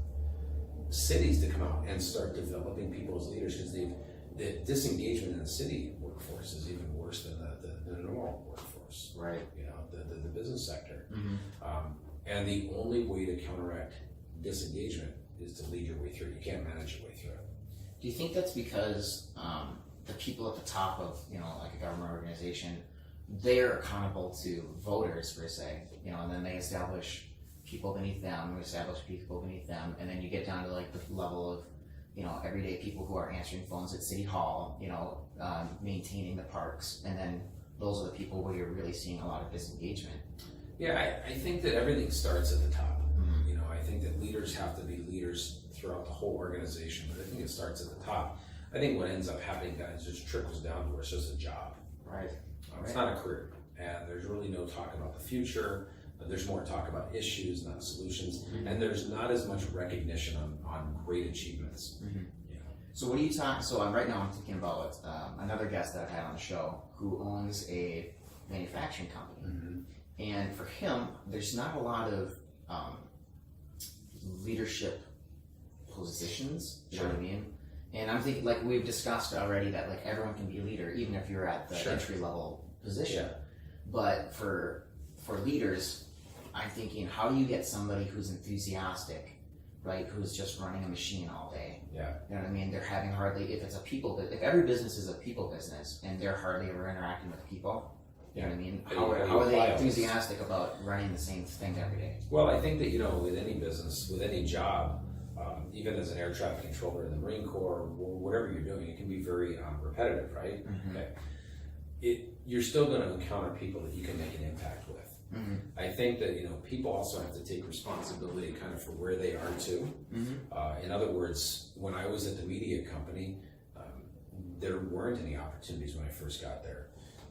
Speaker 1: to come out and start developing people as leaders, because the disengagement in the city workforce is even worse than the normal workforce.
Speaker 3: Right.
Speaker 1: You know, the business sector. And the only way to counteract disengagement is to lead your way through it. You can't manage your way through it.
Speaker 3: Do you think that's because the people at the top of, like a government organization, they're accountable to voters per se, and then they establish people beneath them, and then you get down to like the level of, everyday people who are answering phones at City Hall, maintaining the parks, and then those are the people where you're really seeing a lot of disengagement.
Speaker 1: Yeah, I think that everything starts at the top. I think that leaders have to be leaders throughout the whole organization, but I think it starts at the top. I think what ends up happening, guys, just trickles down to where it's just a job.
Speaker 3: Right.
Speaker 1: It's not a career, and there's really no talk about the future. There's more talk about issues, not solutions, and there's not as much recognition on great achievements.
Speaker 3: So what do you talk? So right now I'm thinking about another guest that I've had on the show who owns a manufacturing company, and for him, there's not a lot of leadership positions. You know what I mean? And I'm thinking, like we've discussed already, that like everyone can be a leader, even if you're at the entry level position. But for leaders, I'm thinking, how do you get somebody who's enthusiastic, right? Who's just running a machine all day? You know what I mean? They're having hardly, if if every business is a people business and they're hardly ever interacting with people, you know what I mean? How are they enthusiastic about running the same thing every day? Well,
Speaker 1: I think that, with any business, with any job, even as an air traffic controller in the Marine Corps, or whatever you're doing, it can be very repetitive, right? You're still going to encounter people that you can make an impact with. I think that, people also have to take responsibility kind of for where they are too. In other words, when I was at the media company, there weren't any opportunities when I first got there.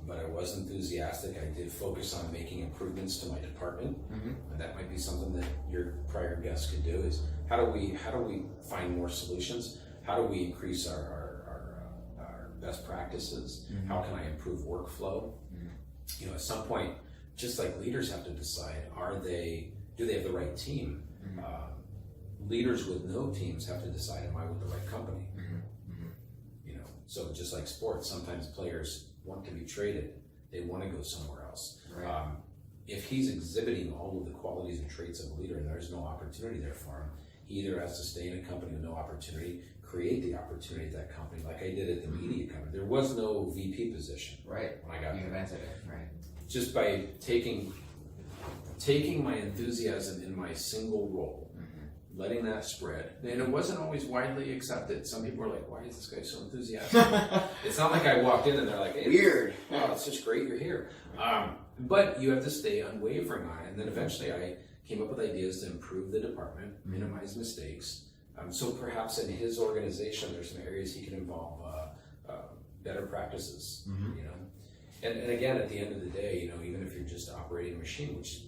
Speaker 1: But I was enthusiastic. I did focus on making improvements to my department, and that might be something that your prior guest could do. Is how do we find more solutions? How do we increase our best practices? How can I improve workflow? At some point, just like leaders have to decide, do they have the right team? Leaders with no teams have to decide, am I with the right company? So just like sports, sometimes players want to be traded. They want to go somewhere else. If he's exhibiting all of the qualities and traits of a leader and there's no opportunity there for him, he either has to stay in a company with no opportunity, create the opportunity at that company, like I did at the media company. There was no VP position. When I got there. You invented it, Just by taking my enthusiasm in my single role, letting that spread. And it wasn't always widely accepted. Some people were like, why is this guy so enthusiastic? It's not like I walked in and they're like, hey,
Speaker 3: weird.
Speaker 1: Oh, it's just great you're here. But you have to stay unwavering on it. And then eventually I came up with ideas to improve the department, minimize mistakes. So perhaps in his organization, there's some areas he can involve better practices, And again, at the end of the day, even if you're just operating a machine, which is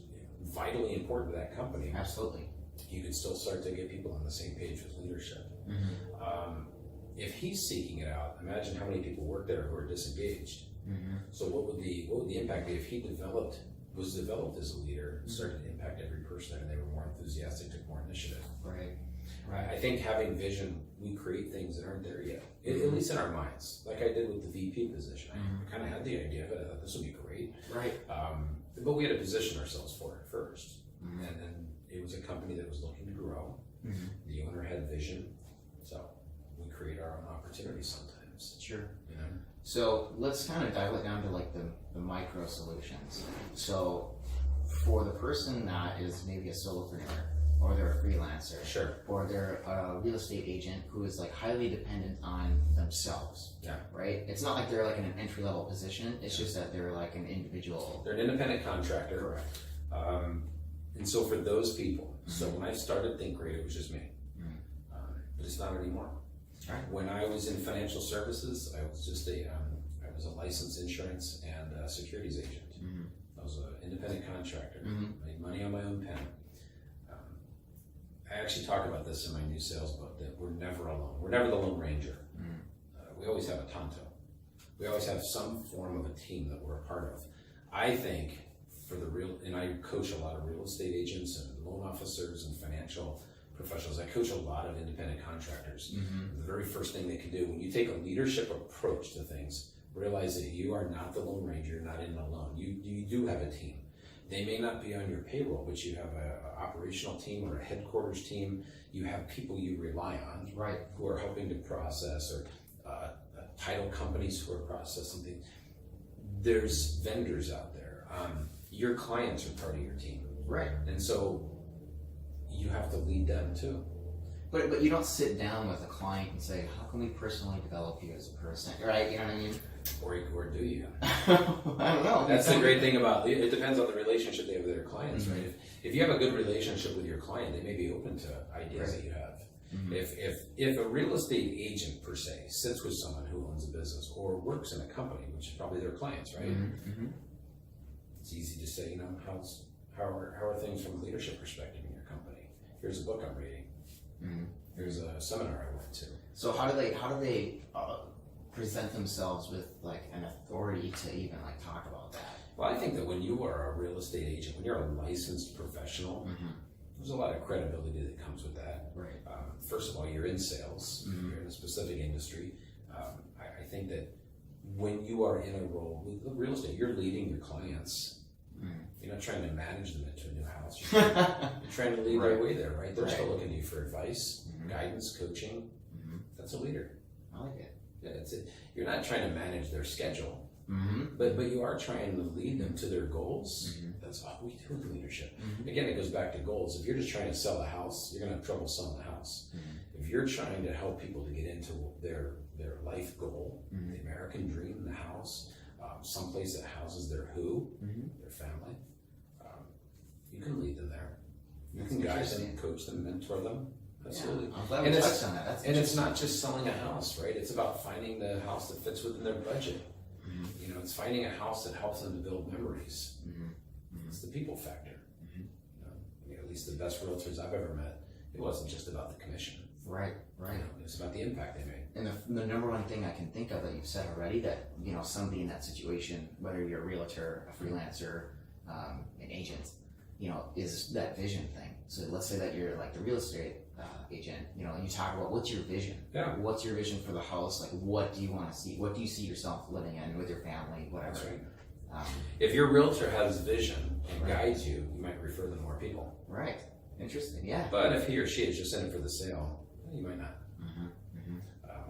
Speaker 1: vitally important to that company.
Speaker 3: Absolutely.
Speaker 1: You can still start to get people on the same page with leadership. If he's seeking it out, imagine how many people work there who are disengaged. So what would the impact be if he was developed as a leader, started to impact every person and they were more enthusiastic, took more initiative? I think having vision, we create things that aren't there yet, at least in our minds. Like I did with the VP position, I kind of had the idea of it. I thought this would be great. But we had to position ourselves for it first, and then it was a company that was looking to grow. The owner had vision, so we create our own opportunities sometimes.
Speaker 3: So let's kind of dial it down to like the micro solutions. So for the person that is maybe a solopreneur, or they're a freelancer, or they're a real estate agent who is like highly dependent on themselves, right? It's not like they're like in an entry level position. It's just that they're like an individual.
Speaker 1: They're an independent contractor. And so for those people, so when I started Think Great, it was just me, but it's not anymore. When I was in financial services, I was just I was a licensed insurance and securities agent. I was an independent contractor. Made money on my own pen. I actually talk about this in my new sales book, that we're never alone. We're never the Lone Ranger. We always have a Tonto. We always have some form of a team that we're a part of. I think and I coach a lot of real estate agents and loan officers and financial professionals. I coach a lot of independent contractors. The very first thing they can do, when you take a leadership approach to things, realize that you are not the Lone Ranger, you're not in it alone. You do have a team. They may not be on your payroll, but you have an operational team or a headquarters team. You have people you rely on,
Speaker 3: right,
Speaker 1: who are helping to process, or title companies who are processing things. There's vendors out there. Your clients are part of your team,
Speaker 3: right,
Speaker 1: and so you have to lead them too.
Speaker 3: But you don't sit down with a client and say, how can we personally develop you as a person, right? You know what I mean?
Speaker 1: Or do you?
Speaker 3: I don't know.
Speaker 1: That's the great thing about it. It depends on the relationship they have with their clients, right? If you have a good relationship with your client, they may be open to ideas that you have. If a real estate agent per se sits with someone who owns a business or works in a company, which is probably their clients, right? It's easy to say, how are things from a leadership perspective in your company? Here's a book I'm reading. Here's a seminar I went to.
Speaker 3: So how do they present themselves with like an authority to even like talk about that?
Speaker 1: Well, I think that when you are a real estate agent, when you're a licensed professional, there's a lot of credibility that comes with that.
Speaker 3: Right.
Speaker 1: First of all, you're in sales. You're in a specific industry. I think that when you are in a role with real estate, you're leading your clients. You're not trying to manage them into a new house. You're trying to lead their way there, right? They're still looking to you for advice, guidance, coaching. That's a leader.
Speaker 3: I like it.
Speaker 1: Yeah, that's it. You're not trying to manage their schedule, but you are trying to lead them to their goals. That's all we do in leadership. Again, it goes back to goals. If you're just trying to sell a house, you're going to have trouble selling the house. If you're trying to help people to get into their life goal, the American dream, the house, someplace that houses their their family, you can lead them there. You can guide them, coach them, mentor them. Absolutely.
Speaker 3: Yeah, I'm glad we touched on that.
Speaker 1: And it's not just selling a house, right? It's about finding the house that fits within their budget. It's finding a house that helps them to build memories. It's the people factor. At least the best realtors I've ever met, it wasn't just about the commission.
Speaker 3: Right.
Speaker 1: It's about the impact they made.
Speaker 3: And the number one thing I can think of that you've said already, that somebody in that situation, whether you're a realtor, a freelancer, an agent, is that vision thing. So let's say that you're like the real estate agent, and you talk about what's your vision.
Speaker 1: Yeah.
Speaker 3: What's your vision for the house? Like, what do you want to see? What do you see yourself living in with your family, whatever?
Speaker 1: That's right. If your realtor has vision and guides you, you might refer them to more people.
Speaker 3: Right. Interesting. Yeah.
Speaker 1: But if he or she is just in it for the sale, you might not.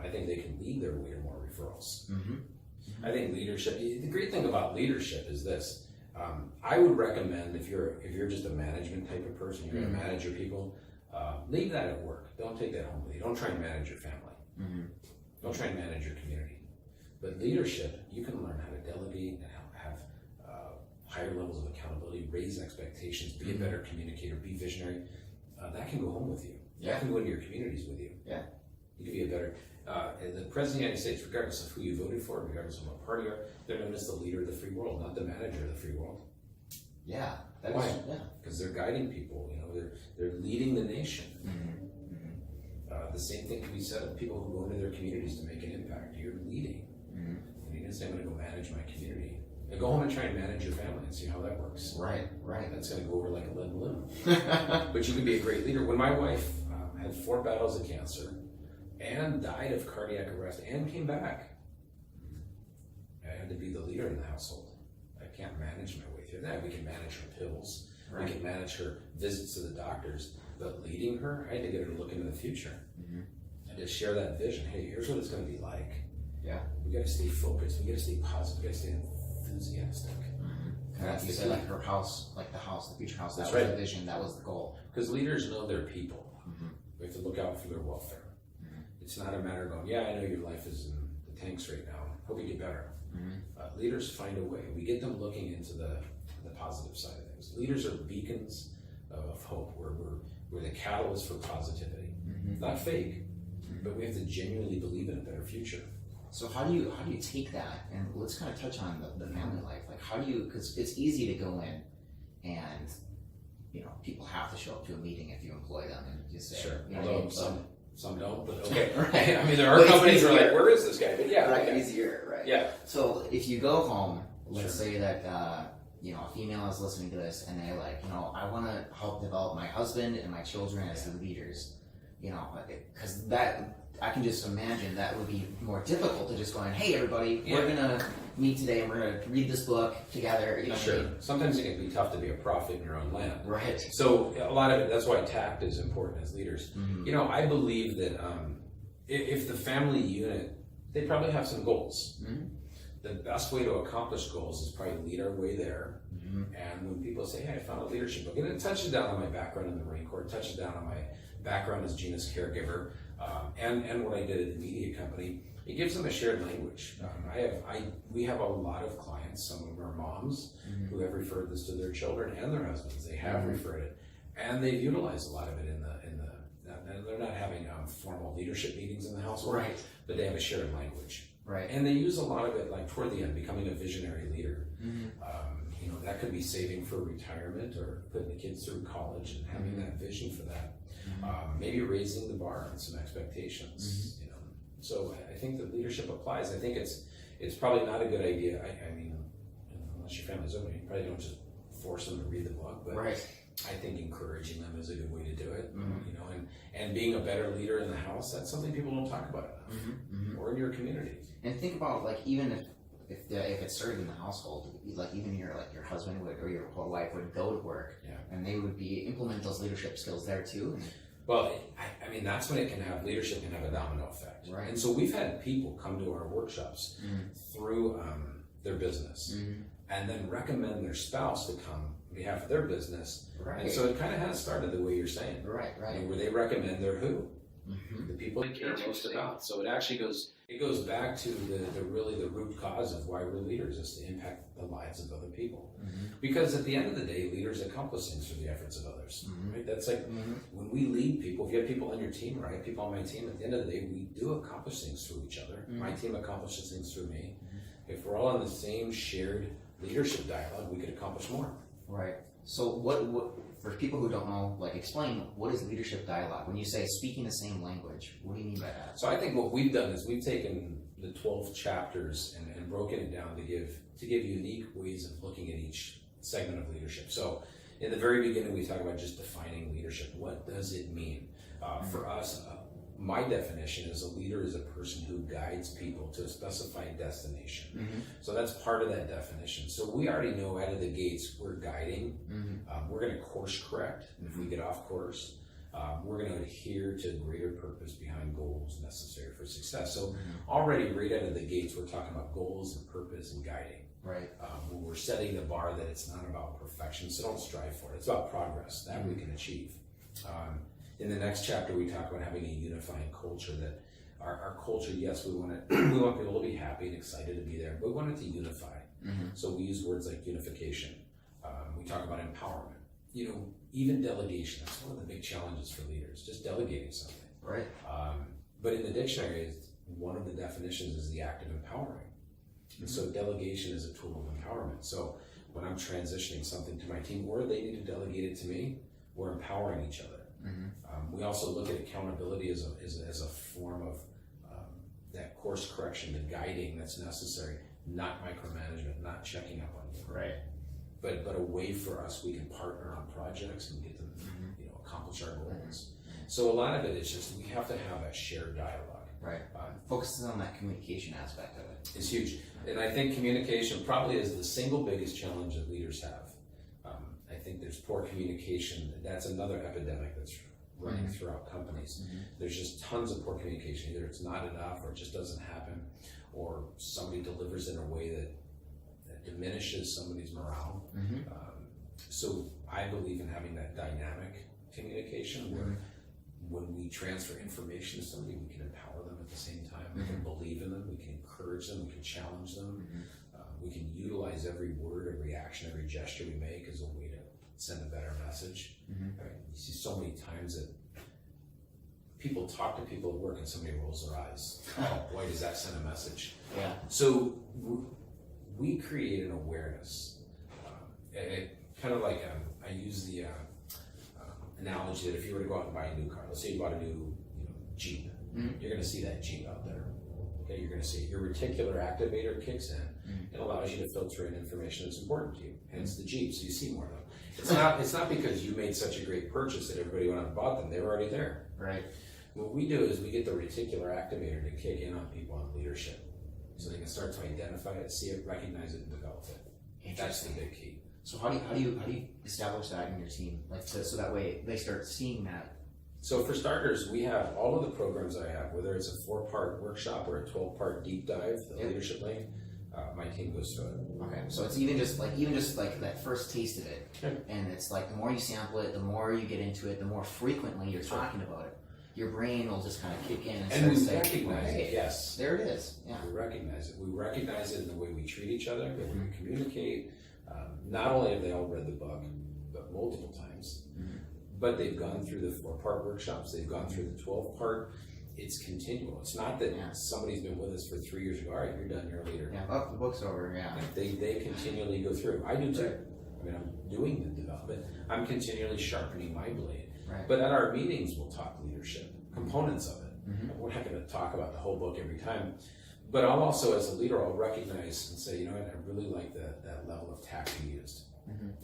Speaker 1: I think they can lead their way to more referrals. I think leadership. The great thing about leadership is this. I would recommend if you're just a management type of person, you're going to manage your people. Leave that at work. Don't take that home with you. Don't try and manage your family. Don't try and manage your community. But leadership, you can learn how to delegate and have higher levels of accountability, raise expectations, be a better communicator, be visionary. That can go home with you. That can go into your communities with you.
Speaker 3: Yeah.
Speaker 1: You can be a better. The President of the United States, regardless of who you voted for, regardless of what party you are, they're known as the leader of the free world, not the manager of the free world.
Speaker 3: Yeah.
Speaker 1: Why? Because they're guiding people. They're leading the nation. The same thing can be said of people who go into their communities to make an impact. You're leading. And you didn't say, I'm going to go manage my community. Now go home and try and manage your family and see how that works.
Speaker 3: Right.
Speaker 1: That's going to go over like a lead balloon. But you can be a great leader. When my wife had 4 battles of cancer and died of cardiac arrest and came back, I had to be the leader in the household. I can't manage my way through that. We can manage her pills. We can manage her visits to the doctors. But leading her, I had to get her to look into the future. And to share that vision. Hey, here's what it's going to be like.
Speaker 3: Yeah.
Speaker 1: We got to stay focused. We got to stay positive. We got to stay enthusiastic.
Speaker 3: You said like her house, like the future house. That
Speaker 1: That's
Speaker 3: was
Speaker 1: right.
Speaker 3: the vision. That was the goal.
Speaker 1: Because leaders know their people. We have to look out for their welfare. It's not a matter of going, yeah, I know your life is in the tanks right now. Hope you get better. Leaders find a way. We get them looking into the positive side of things. Leaders are beacons of hope. We're the catalyst for positivity. Not fake, but we have to genuinely believe in a better future.
Speaker 3: So how do you take that, and let's kind of touch on the family life. Like how do you, because it's easy to go in and people have to show up to a meeting if you employ them and just say,
Speaker 1: Sure.
Speaker 3: you know what I
Speaker 1: Although
Speaker 3: mean?
Speaker 1: some don't, but okay.
Speaker 3: Right.
Speaker 1: I mean, there are
Speaker 3: But it's
Speaker 1: companies that are like,
Speaker 3: easier.
Speaker 1: where is this guy? But yeah,
Speaker 3: Right,
Speaker 1: okay.
Speaker 3: easier, right?
Speaker 1: Yeah.
Speaker 3: So if you go home, let's
Speaker 1: Sure.
Speaker 3: say that a female is listening to this and they're like, I want to help develop my husband and my children as leaders, because that I can just imagine that would be more difficult to just going, hey everybody, we're gonna meet today and we're gonna read this book together. You know what I
Speaker 1: Sure.
Speaker 3: mean?
Speaker 1: Sometimes it can be tough to be a prophet in your own land.
Speaker 3: Right.
Speaker 1: So a lot of it, that's why tact is important as leaders.
Speaker 3: Mm-hmm.
Speaker 1: I believe that if the family unit, they probably have some goals.
Speaker 3: Mm-hmm.
Speaker 1: The best way to accomplish goals is probably lead our way there.
Speaker 3: Mm-hmm.
Speaker 1: And when people say, hey, I found a leadership book, and it touches down on my background in the Marine Corps, it touches down on my background as Gina's caregiver, and what I did at the media company, it gives them a shared language. We have a lot of clients, some of them are moms, who have referred this to their children and their husbands. They have referred it, and they've utilized a lot of it in the and they're not having formal leadership meetings in the household,
Speaker 3: Right.
Speaker 1: but they have a shared language.
Speaker 3: Right.
Speaker 1: And they use a lot of it, like toward the end, becoming a visionary leader.
Speaker 3: Mm-hmm.
Speaker 1: That could be saving for retirement or putting the kids through college and having that vision for that. Maybe raising the bar on some expectations. So I think that leadership applies. I think it's probably not a good idea. I mean, unless your family's open, you probably don't just force them to read the book. But
Speaker 3: Right.
Speaker 1: I think encouraging them is a good way to do it.
Speaker 3: Mm-hmm.
Speaker 1: And being a better leader in the house, that's something people don't talk about enough, or in your community.
Speaker 3: And think about even if it started in the household, like even your husband would or your whole wife would go to work, and they would implement those leadership skills there too.
Speaker 1: Well, I mean, that's when it can have leadership can have a domino effect.
Speaker 3: Right.
Speaker 1: And so we've had people come to our workshops through their business and then recommend their spouse to come on behalf of their business.
Speaker 3: Right.
Speaker 1: And so it kind of has started the way you're saying.
Speaker 3: Right.
Speaker 1: Where they recommend their who?
Speaker 3: Mm-hmm.
Speaker 1: The people they care most about. So it actually goes back to the root cause of why we're leaders is to impact the lives of other people. Because at the end of the day, leaders accomplish things through the efforts of others. Right? That's like when we lead people, if you have people on your team, or I have people on my team, at the end of the day, we do accomplish things through each other. My team accomplishes things through me. If we're all on the same shared leadership dialogue, we could accomplish more.
Speaker 3: Right. So what for people who don't know, explain what is leadership dialogue? When you say speaking the same language, what do you mean by that?
Speaker 1: So I think what we've done is we've taken the 12 chapters and broken it down to give unique ways of looking at each segment of leadership. So in the very beginning, we talk about just defining leadership. What does it mean? For us, my definition is a leader is a person who guides people to a specified destination. So that's part of that definition. So we already know out of the gates we're guiding. We're going to course correct if we get off course. We're going to adhere to greater purpose behind goals necessary for success. So already right out of the gates, we're talking about goals and purpose and guiding.
Speaker 3: Right.
Speaker 1: We're setting the bar that it's not about perfection, so don't strive for it. It's about progress that we can achieve. In the next chapter, we talk about having a unifying culture. That our culture, yes, we want people to be happy and excited to be there, but we want it to unify. So we use words like unification. We talk about empowerment. Even delegation. That's one of the big challenges for leaders, just delegating something.
Speaker 3: Right.
Speaker 1: But in the dictionary, one of the definitions is the act of empowering. And so delegation is a tool of empowerment. So when I'm transitioning something to my team, or they need to delegate it to me, we're empowering each other. We also look at accountability as a form of that course correction, the guiding that's necessary, not micromanagement, not checking up on you.
Speaker 3: Right.
Speaker 1: But a way for us, we can partner on projects and get them, accomplish our goals. So a lot of it is just we have to have a shared dialogue.
Speaker 3: Right. Focuses on that communication aspect of it.
Speaker 1: It's huge. And I think communication probably is the single biggest challenge that leaders have. I think there's poor communication. That's another epidemic that's running throughout companies. There's just tons of poor communication. Either it's not enough or it just doesn't happen, or somebody delivers in a way that diminishes somebody's morale. So I believe in having that dynamic communication where when we transfer information to somebody, we can empower them at the same time. We can believe in them, we can encourage them, we can challenge them. We can utilize every word, every action, every gesture we make as a way to send a better message. I mean, you see so many times that people talk to people at work and somebody rolls their eyes. Oh boy, does that send a message.
Speaker 3: Yeah.
Speaker 1: So we create an awareness. Kind of like I use analogy that if you were to go out and buy a new car, let's say you bought a new Jeep, you're going to see that Jeep out there. Okay, you're going to see your reticular activator kicks in. It allows you to filter in information that's important to you, hence the Jeep, so you see more of them. It's not because you made such a great purchase that everybody went out and bought them. They were already there.
Speaker 3: Right.
Speaker 1: What we do is we get the reticular activator to kick in on people on leadership, so they can start to identify it, see it, recognize it, and develop it. That's the big key.
Speaker 3: So how do you establish that in your team, like so that way they start seeing that?
Speaker 1: So for starters, we have all of the programs I have, whether it's a 4-part workshop or a 12-part deep dive, the leadership lane. My team goes through it.
Speaker 3: Okay, so it's even just like that first taste of it, and it's like the more you sample it, the more you get into it, the more frequently you're talking about it. Your brain will just kind of kick in
Speaker 1: and we
Speaker 3: start
Speaker 1: recognize it. Yes,
Speaker 3: there it is. Yeah,
Speaker 1: we recognize it. We recognize it in the way we treat each other, the way we communicate. Not only have they all read the book, but multiple times, but they've gone through the 4-part workshops. They've gone through the 12-part. It's continual. It's not that somebody's been with us for 3 years and go, all right, you're done, you're a leader.
Speaker 3: Yeah, well, the book's over. Yeah,
Speaker 1: they continually go through. I do too. I mean, I'm doing the development. I'm continually sharpening my blade.
Speaker 3: Right.
Speaker 1: But at our meetings, we'll talk leadership, components of it. We're not going to talk about the whole book every time. But I'll also, as a leader, I'll recognize and say, you know what, I really like that level of tact you used.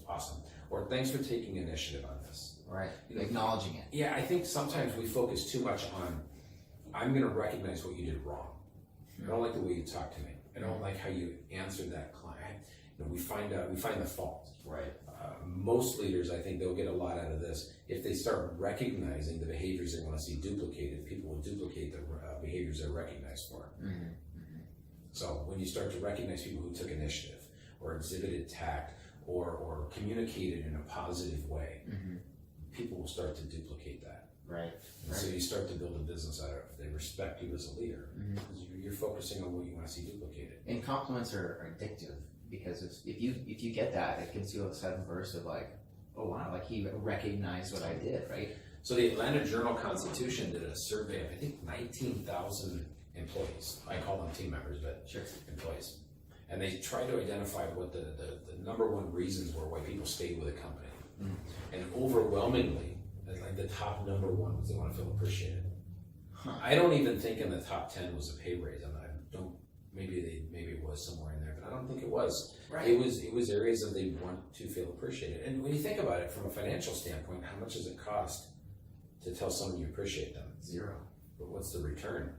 Speaker 1: Awesome. Or thanks for taking initiative on this.
Speaker 3: Right. Acknowledging it.
Speaker 1: Yeah, I think sometimes we focus too much on, I'm going to recognize what you did wrong. I don't like the way you talk to me. I don't like how you answered that client. We find the fault.
Speaker 3: Right.
Speaker 1: Most leaders, I think they'll get a lot out of this. If they start recognizing the behaviors they want to see duplicated, people will duplicate the behaviors they're recognized for. So when you start to recognize people who took initiative or exhibited tact or communicated in a positive way, people will start to duplicate that.
Speaker 3: Right.
Speaker 1: And so you start to build a business out of it. They respect you as a leader because you're focusing on what you want to see duplicated.
Speaker 3: And compliments are addictive, because if you get that, it gives you a sudden burst of like, oh wow, like he recognized what I did, right?
Speaker 1: So the Atlanta Journal-Constitution did a survey of, I think, 19,000 employees. I call them team members, but employees. And they tried to identify what the number one reasons were why people stayed with a company. And overwhelmingly, like the top number one was they want to feel appreciated. I don't even think in the top 10 was a pay raise. Maybe it was somewhere in there, but I don't think it was.
Speaker 3: Right.
Speaker 1: It was areas that they want to feel appreciated. And when you think about it from a financial standpoint, how much does it cost to tell someone you appreciate them?
Speaker 3: 0.
Speaker 1: But what's the return?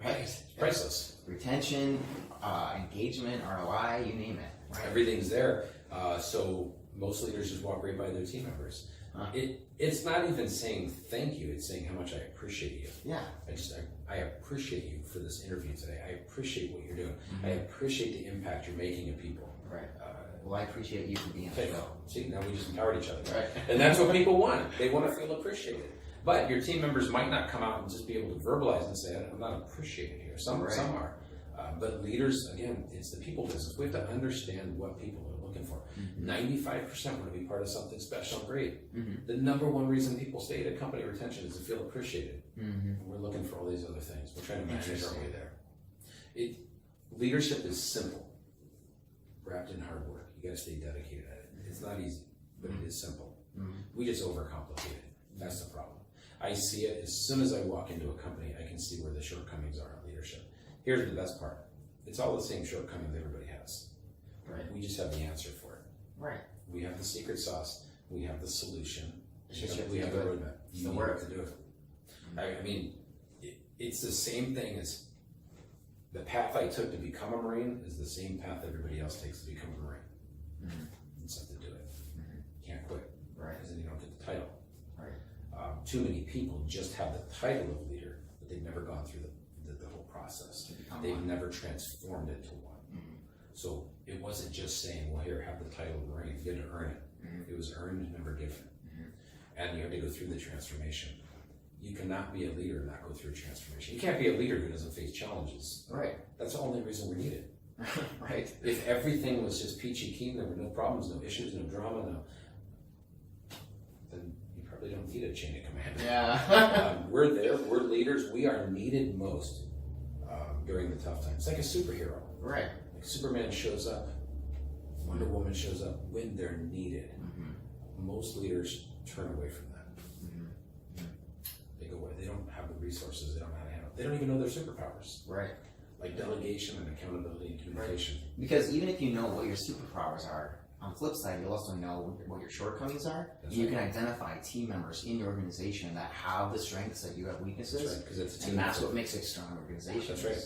Speaker 3: Right.
Speaker 1: It's priceless.
Speaker 3: Retention, engagement, ROI, you name it.
Speaker 1: Right. Everything's there. So most leaders just walk right by their team members. It's not even saying thank you, it's saying how much I appreciate you.
Speaker 3: Yeah.
Speaker 1: I appreciate you for this interview today. I appreciate what you're doing. I appreciate the impact you're making of people.
Speaker 3: Right. Well, I appreciate you for being on the show.
Speaker 1: See, now we just empowered each other.
Speaker 3: Right.
Speaker 1: And that's what people want. They want to feel appreciated. But your team members might not come out and just be able to verbalize and say, I'm not appreciated here. Some are. But leaders, again, it's the people business. We have to understand what people are looking for. 95% want to be part of something special and great. The number one reason people stay at a company retention is to feel appreciated. And we're looking for all these other things. We're trying to manage our way there. Leadership is simple, wrapped in hard work. You got to stay dedicated at it. It's not easy, but it is simple. We just overcomplicate it. That's the problem. I see it as soon as I walk into a company, I can see where the shortcomings are in leadership. Here's the best part. It's all the same shortcomings everybody has.
Speaker 3: Right.
Speaker 1: We just have the answer for it.
Speaker 3: Right.
Speaker 1: We have the secret sauce. We have the solution.
Speaker 3: We
Speaker 1: have the roadmap.
Speaker 3: You need
Speaker 1: to do it. I mean, it's the same thing as the path I took to become a Marine is the same path everybody else takes to become a Marine. You just have to do it. Can't quit.
Speaker 3: Right.
Speaker 1: Because then you don't get the title.
Speaker 3: Right.
Speaker 1: Too many people just have the title of leader, but they've never gone through the whole process. They've never transformed it to one. So it wasn't just saying, well, here, have the title of Marine. You had to earn it. It was earned, never given. And you have to go through the transformation. You cannot be a leader and not go through a transformation. You can't be a leader who doesn't face challenges.
Speaker 3: Right.
Speaker 1: That's the only reason we're needed.
Speaker 3: Right.
Speaker 1: If everything was just peachy keen, there were no problems, no issues, no drama, then you probably don't need a chain of command.
Speaker 3: Yeah.
Speaker 1: We're there, we're leaders, we are needed most during the tough times. It's like a superhero.
Speaker 3: Right.
Speaker 1: Like Superman shows up, Wonder Woman shows up when they're needed. Most leaders turn away from that. go away. They don't have the resources. They don't know how to handle it. They don't even know their superpowers.
Speaker 3: Right.
Speaker 1: Like delegation and accountability and communication.
Speaker 3: Right. Because even if you know what your superpowers are, on the flip side, you'll also know what your shortcomings are.
Speaker 1: That's
Speaker 3: you
Speaker 1: right.
Speaker 3: can identify team members in your organization that have the strengths that you have weaknesses.
Speaker 1: That's right, because it's a team.
Speaker 3: And that's what makes it a strong organization.
Speaker 1: That's right.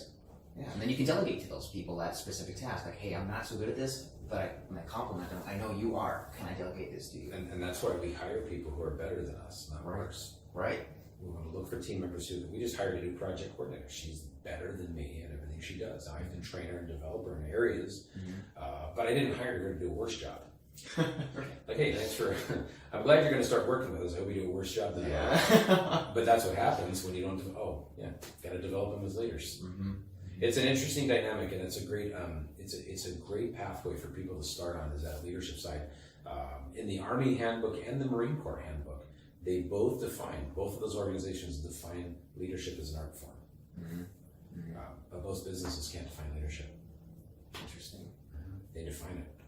Speaker 3: Yeah, and then you can delegate to those people that specific task. Like, hey, I'm not so good at this, but when I compliment them, I know you are. Can I delegate this to you?
Speaker 1: And that's why we hire people who are better than us, not
Speaker 3: Right.
Speaker 1: worse.
Speaker 3: Right.
Speaker 1: We want to look for team members who, we just hired a new project coordinator. She's better than me at everything she does. I can train her and develop her in areas, but I didn't hire her to do a worse job. Like, hey, thanks for, I'm glad you're going to start working with us. I hope you do a worse job than I am. But that's what happens when you don't, got to develop them as leaders. It's an interesting dynamic, and it's a great, it's a great pathway for people to start on, is that leadership side. In the Army handbook and the Marine Corps handbook, they both of those organizations define leadership as an art form. But most businesses can't define leadership.
Speaker 3: Interesting.
Speaker 1: They define it.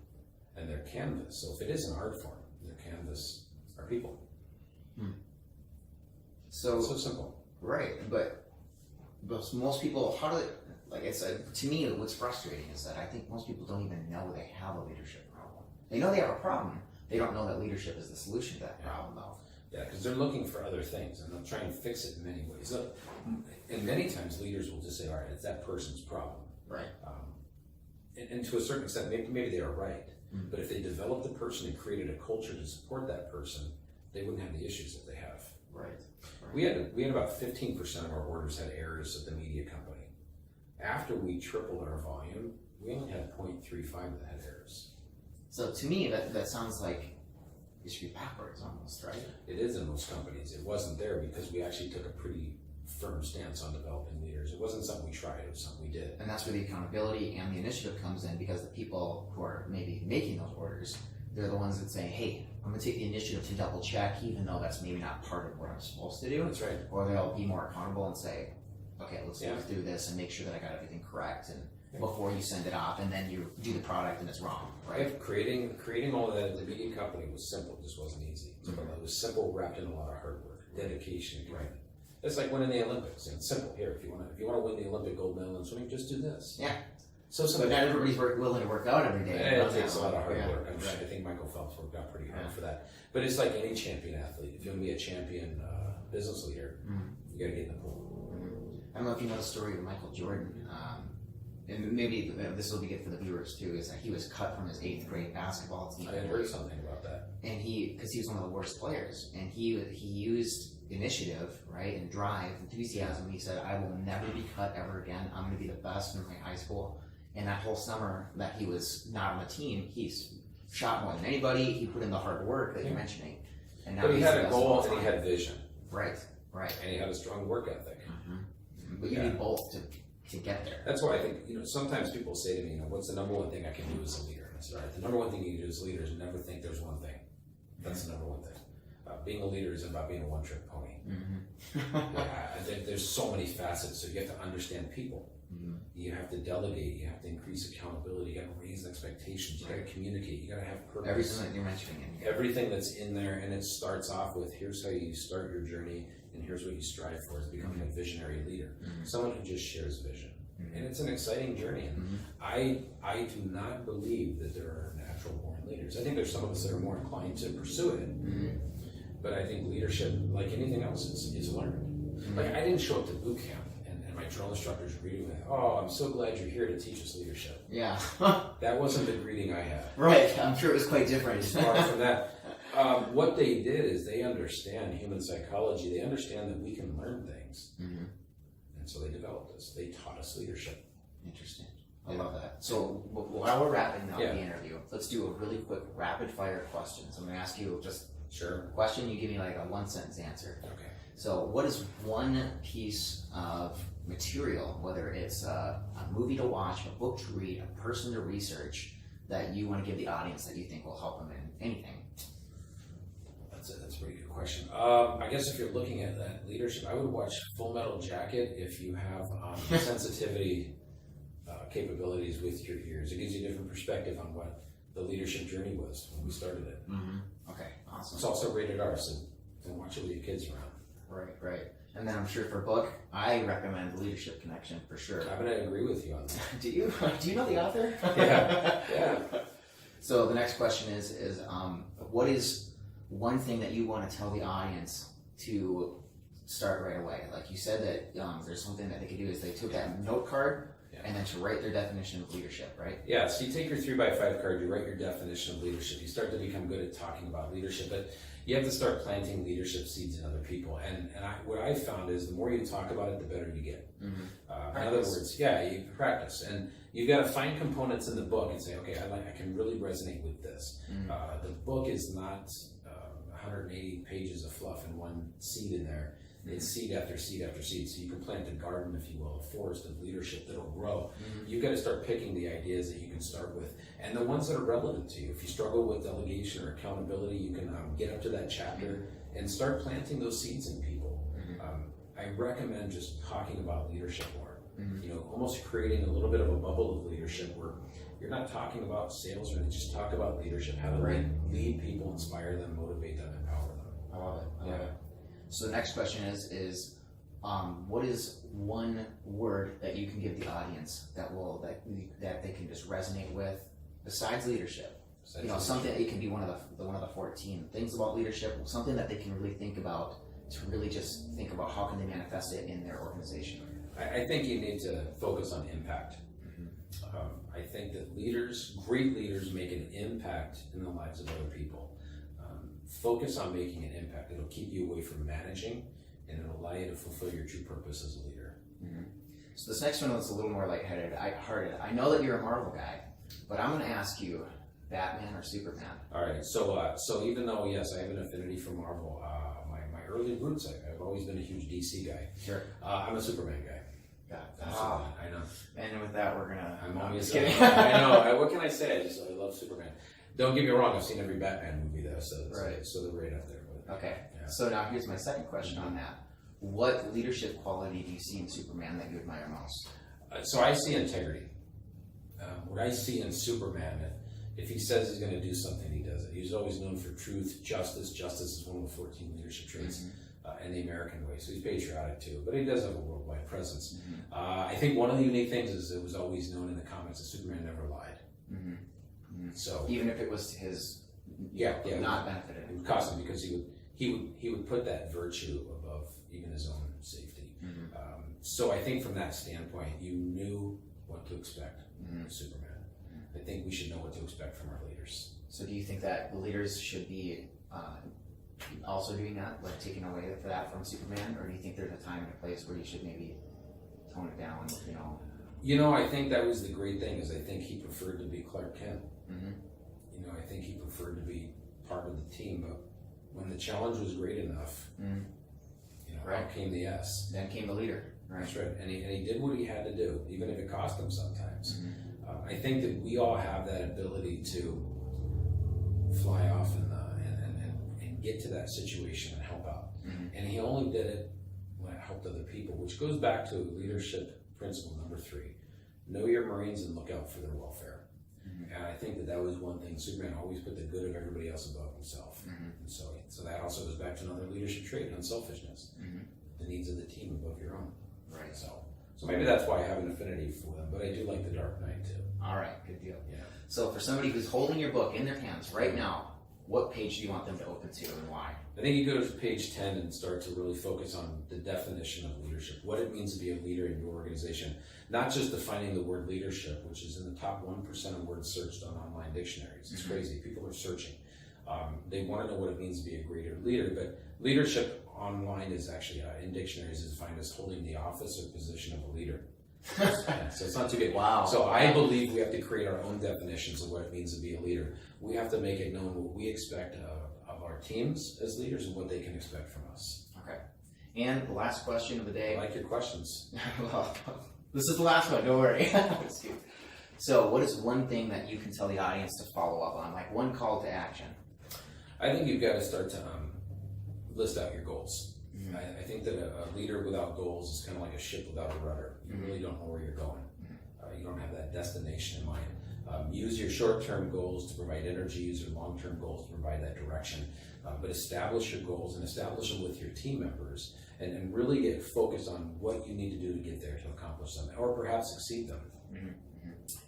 Speaker 1: And their canvas, so if it is an art form, their canvas are people.
Speaker 3: So
Speaker 1: It's so simple.
Speaker 3: right, but most people, how do they, like, it's to me, what's frustrating is that I think most people don't even know they have a leadership problem. They know they have a problem. They don't know that leadership is the solution to that problem, though.
Speaker 1: Yeah, because they're looking for other things, and they'll try and fix it in many ways. So, and many times leaders will just say, all right, it's that person's problem.
Speaker 3: Right.
Speaker 1: And to a certain extent, maybe they are right. But if they developed the person and created a culture to support that person, they wouldn't have the issues that they have.
Speaker 3: Right.
Speaker 1: We had about 15% of our orders had errors at the media company. After we tripled our volume, we only had 0.35 that had errors.
Speaker 3: So to me, that sounds like it should be backwards almost, right?
Speaker 1: It is in most companies. It wasn't there because we actually took a pretty firm stance on developing leaders. It wasn't something we tried, it was something we did.
Speaker 3: And that's where the accountability and the initiative comes in, because the people who are maybe making those orders, they're the ones that say, hey, I'm going to take the initiative to double check, even though that's maybe not part of what I'm supposed to do.
Speaker 1: That's right.
Speaker 3: Or they'll be more accountable and say, okay, let's
Speaker 1: Yeah.
Speaker 3: look through this and make sure that I got everything correct, and before you send it off, and then you do the product and it's wrong, right?
Speaker 1: Creating all of that at the media company was simple, it just wasn't easy. It was simple, wrapped in a lot of hard work, dedication, and commitment. It's like winning the Olympics. It's simple. Here, if you want to win the Olympic gold medal in swimming, just do this.
Speaker 3: Yeah.
Speaker 1: So
Speaker 3: But
Speaker 1: simple.
Speaker 3: not everybody's willing to work out every day.
Speaker 1: It takes a lot of hard
Speaker 3: Yeah.
Speaker 1: work. I think Michael Phelps worked out pretty hard for that. But it's like any champion athlete. If you want to be a champion business leader, you got to get in the pool.
Speaker 3: I don't know if you know the story of Michael Jordan, and maybe this will be good for the viewers too, is that he was cut from his 8th grade basketball team.
Speaker 1: I had heard something about that.
Speaker 3: And because he was one of the worst players, and he used initiative, right, and drive, enthusiasm. He said, I will never be cut ever again. I'm going to be the best in my high school. And that whole summer that he was not on the team, he's shot more than anybody. He put in the hard work that you're mentioning. And now
Speaker 1: But he
Speaker 3: he's
Speaker 1: had
Speaker 3: the
Speaker 1: a
Speaker 3: best
Speaker 1: goal
Speaker 3: of all
Speaker 1: and he
Speaker 3: time.
Speaker 1: had vision.
Speaker 3: Right.
Speaker 1: And he had a strong work ethic.
Speaker 3: But you need both to get there.
Speaker 1: That's why I think, sometimes people say to me, what's the number one thing I can do as a leader? And I said, all right, the number one thing you can do as a leader is never think there's one thing. That's the number one thing. Being a leader isn't about being a one-trick pony. I think there's so many facets, so you have to understand people. You have to delegate, you have to increase accountability, you got to raise expectations, you got to communicate, you got to have purpose.
Speaker 3: Everything that you're mentioning in here.
Speaker 1: Everything that's in there, and it starts off with, here's how you start your journey, and here's what you strive for, is becoming a visionary leader. Someone who just shares vision. And it's an exciting journey. And I do not believe that there are natural born leaders. I think there's some of us that are more inclined to pursue it. But I think leadership, like anything else, is learned. Like, I didn't show up to boot camp and my drill instructors greeted me, oh, I'm so glad you're here to teach us leadership.
Speaker 3: Yeah.
Speaker 1: That wasn't the greeting I had.
Speaker 3: Right. I'm sure it was quite different.
Speaker 1: Far from that. What they did is they understand human psychology. They understand that we can learn things. And so they developed us. They taught us leadership.
Speaker 3: Interesting. I love that. So while we're wrapping up the interview, let's do a really quick rapid fire question. So I'm going to ask you just a question. You give me like a 1-sentence answer.
Speaker 1: Okay.
Speaker 3: So what is one piece of material, whether it's a movie to watch, a book to read, a person to research, that you want to give the audience that you think will help them in anything?
Speaker 1: That's a pretty good question. I guess if you're looking at that leadership, I would watch Full Metal Jacket if you have sensitivity capabilities with your ears. It gives you a different perspective on what the leadership journey was when we started it.
Speaker 3: Okay, awesome.
Speaker 1: It's also rated R, so don't watch it with your kids around.
Speaker 3: Right. And then I'm sure for book, I recommend Leadership Connection for sure.
Speaker 1: I'm going to agree with you on that.
Speaker 3: Do you? Do you know the author?
Speaker 1: Yeah.
Speaker 3: So the next question is what is one thing that you want to tell the audience to start right away? Like you said that there's something that they could do is they took that note card and then to write their definition of leadership, right?
Speaker 1: Yeah, so you take your 3x5 card, you write your definition of leadership, you start to become good at talking about leadership, but you have to start planting leadership seeds in other people. And what I've found is the more you talk about it, the better you get. Mm-hmm. In other words, you practice. And you've got to find components in the book and say, okay, I can really resonate with this. Mm-hmm. The book is not 180 pages of fluff and one seed in there. It's seed after seed after seed. So you can plant a garden, if you will, a forest of leadership that'll grow. Mm-hmm. You've got to start picking the ideas that you can start with and the ones that are relevant to you. If you struggle with delegation or accountability, you can get up to that chapter and start planting those seeds in people. Mm-hmm. I recommend just talking about leadership more. Mm-hmm. Almost creating a little bit of a bubble of leadership where you're not talking about sales or anything, just talk about leadership, how to lead people, inspire them, motivate them, empower them.
Speaker 3: I love it. I love it. So the next question is what is one word that you can give the audience that they can just resonate with besides leadership? Something, it can be one of the 14 things about leadership, something that they can really think about to really just think about how can they manifest it in their organization.
Speaker 1: I think you need to focus on impact. Mm-hmm. I think that great leaders make an impact in the lives of other people. Focus on making an impact. It'll keep you away from managing, and it'll allow you to fulfill your true purpose as a leader.
Speaker 3: Mm-hmm. So this next one is a little more lighthearted. I know that you're a Marvel guy, but I'm going to ask you, Batman or Superman?
Speaker 1: All right. So even though yes, I have an affinity for Marvel, my early roots, I've always been a huge DC guy.
Speaker 3: Sure.
Speaker 1: I'm a Superman guy. I know.
Speaker 3: And with that, we're gonna.
Speaker 1: I'm always kidding. I know. What can I say? I love Superman. Don't get me wrong. I've seen every Batman movie though, so they're right up there.
Speaker 3: Okay. Yeah. So now here's my second question on that. What leadership quality do you see in Superman that you admire most?
Speaker 1: So I see integrity. What I see in Superman, if he says he's going to do something, he does it. He's always known for truth, justice. Justice is one of the 14 leadership traits. In the American way. So he's patriotic too, but he does have a worldwide presence. Mm-hmm. I think one of the unique things is it was always known in the comics that Superman never lied. Mm-hmm. Mm-hmm. So
Speaker 3: even if it was to his not benefited,
Speaker 1: it would cost him because he would put that virtue above even his own safety. Mm-hmm. So I think from that standpoint, you knew what to expect from Superman. Mm-hmm. I think we should know what to expect from our leaders.
Speaker 3: So do you think that the leaders should be also doing that, like taking away that from Superman, or do you think there's a time and a place where you should maybe tone it down?
Speaker 1: I think that was the great thing is I think he preferred to be Clark Kent. Mm-hmm. I think he preferred to be part of the team, but when the challenge was great enough, out came the S.
Speaker 3: Then came the leader. Right.
Speaker 1: That's right, and he did what he had to do, even if it cost him sometimes. Mm-hmm. I think that we all have that ability to fly off and get to that situation and help out. Mm-hmm. And he only did it when it helped other people, which goes back to leadership principle number 3. Know your Marines and look out for their welfare. Mm-hmm. And I think that was one thing. Superman always put the good of everybody else above himself. Mm-hmm. And so that also goes back to another leadership trait, unselfishness. Mm-hmm. The needs of the team above your own.
Speaker 3: Right.
Speaker 1: So maybe that's why I have an affinity for them, but I do like the Dark Knight too.
Speaker 3: All right, good deal.
Speaker 1: Yeah.
Speaker 3: So for somebody who's holding your book in their hands right now, what page do you want them to open to and why?
Speaker 1: I think you go to page 10 and start to really focus on the definition of leadership, what it means to be a leader in your organization. Not just defining the word leadership, which is in the top 1% of words searched on online dictionaries. It's crazy. People are searching. They want to know what it means to be a greater leader, but leadership online is actually, in dictionaries, is defined as holding the office or position of a leader. So it's not too big.
Speaker 3: Wow.
Speaker 1: So I believe we have to create our own definitions of what it means to be a leader. We have to make it known what we expect of our teams as leaders and what they can expect from us.
Speaker 3: Okay. And the last question of the day.
Speaker 1: I like your questions.
Speaker 3: Well, this is the last one. Don't worry. So what is one thing that you can tell the audience to follow up on? Like one call to action?
Speaker 1: I think you've got to start to list out your goals. Mm-hmm. I think that a leader without goals is kind of like a ship without a rudder. You really don't know where you're going. You don't have that destination in mind. Use your short-term goals to provide energy, use your long-term goals to provide that direction, but establish your goals and establish them with your team members, and really get focused on what you need to do to get there to accomplish them, or perhaps exceed them.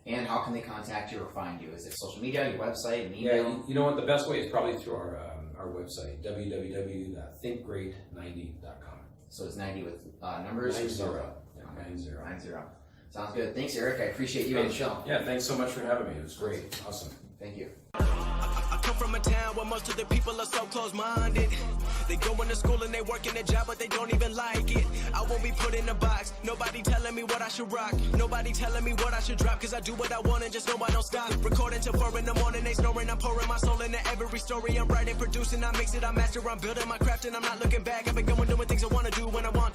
Speaker 3: And how can they contact you or find you? Is it social media, your website, an email?
Speaker 1: Yeah, you know what, the best way is probably through our website, www.thinkgreat90.com.
Speaker 3: So it's 90 with numbers?
Speaker 1: 90.
Speaker 3: Yeah,
Speaker 1: 90.
Speaker 3: 90. Sounds good. Thanks, Eric. I appreciate you on the show.
Speaker 1: Yeah, thanks so much for having me. It was great. Awesome.
Speaker 3: Thank you.
Speaker 4: I come from a town where most of the people are so close-minded. They go into school and they work in a job, but they don't even like it. I won't be put in a box. Nobody telling me what I should rock. Nobody telling me what I should drop. Cause I do what I want and just know I don't stop. Recording till 4 in the morning, they snoring. I'm pouring my soul into every story. I'm writing, producing, I mix it, I master, I'm building my craft and I'm not looking back. I've been going doing things I wanna do when I want to.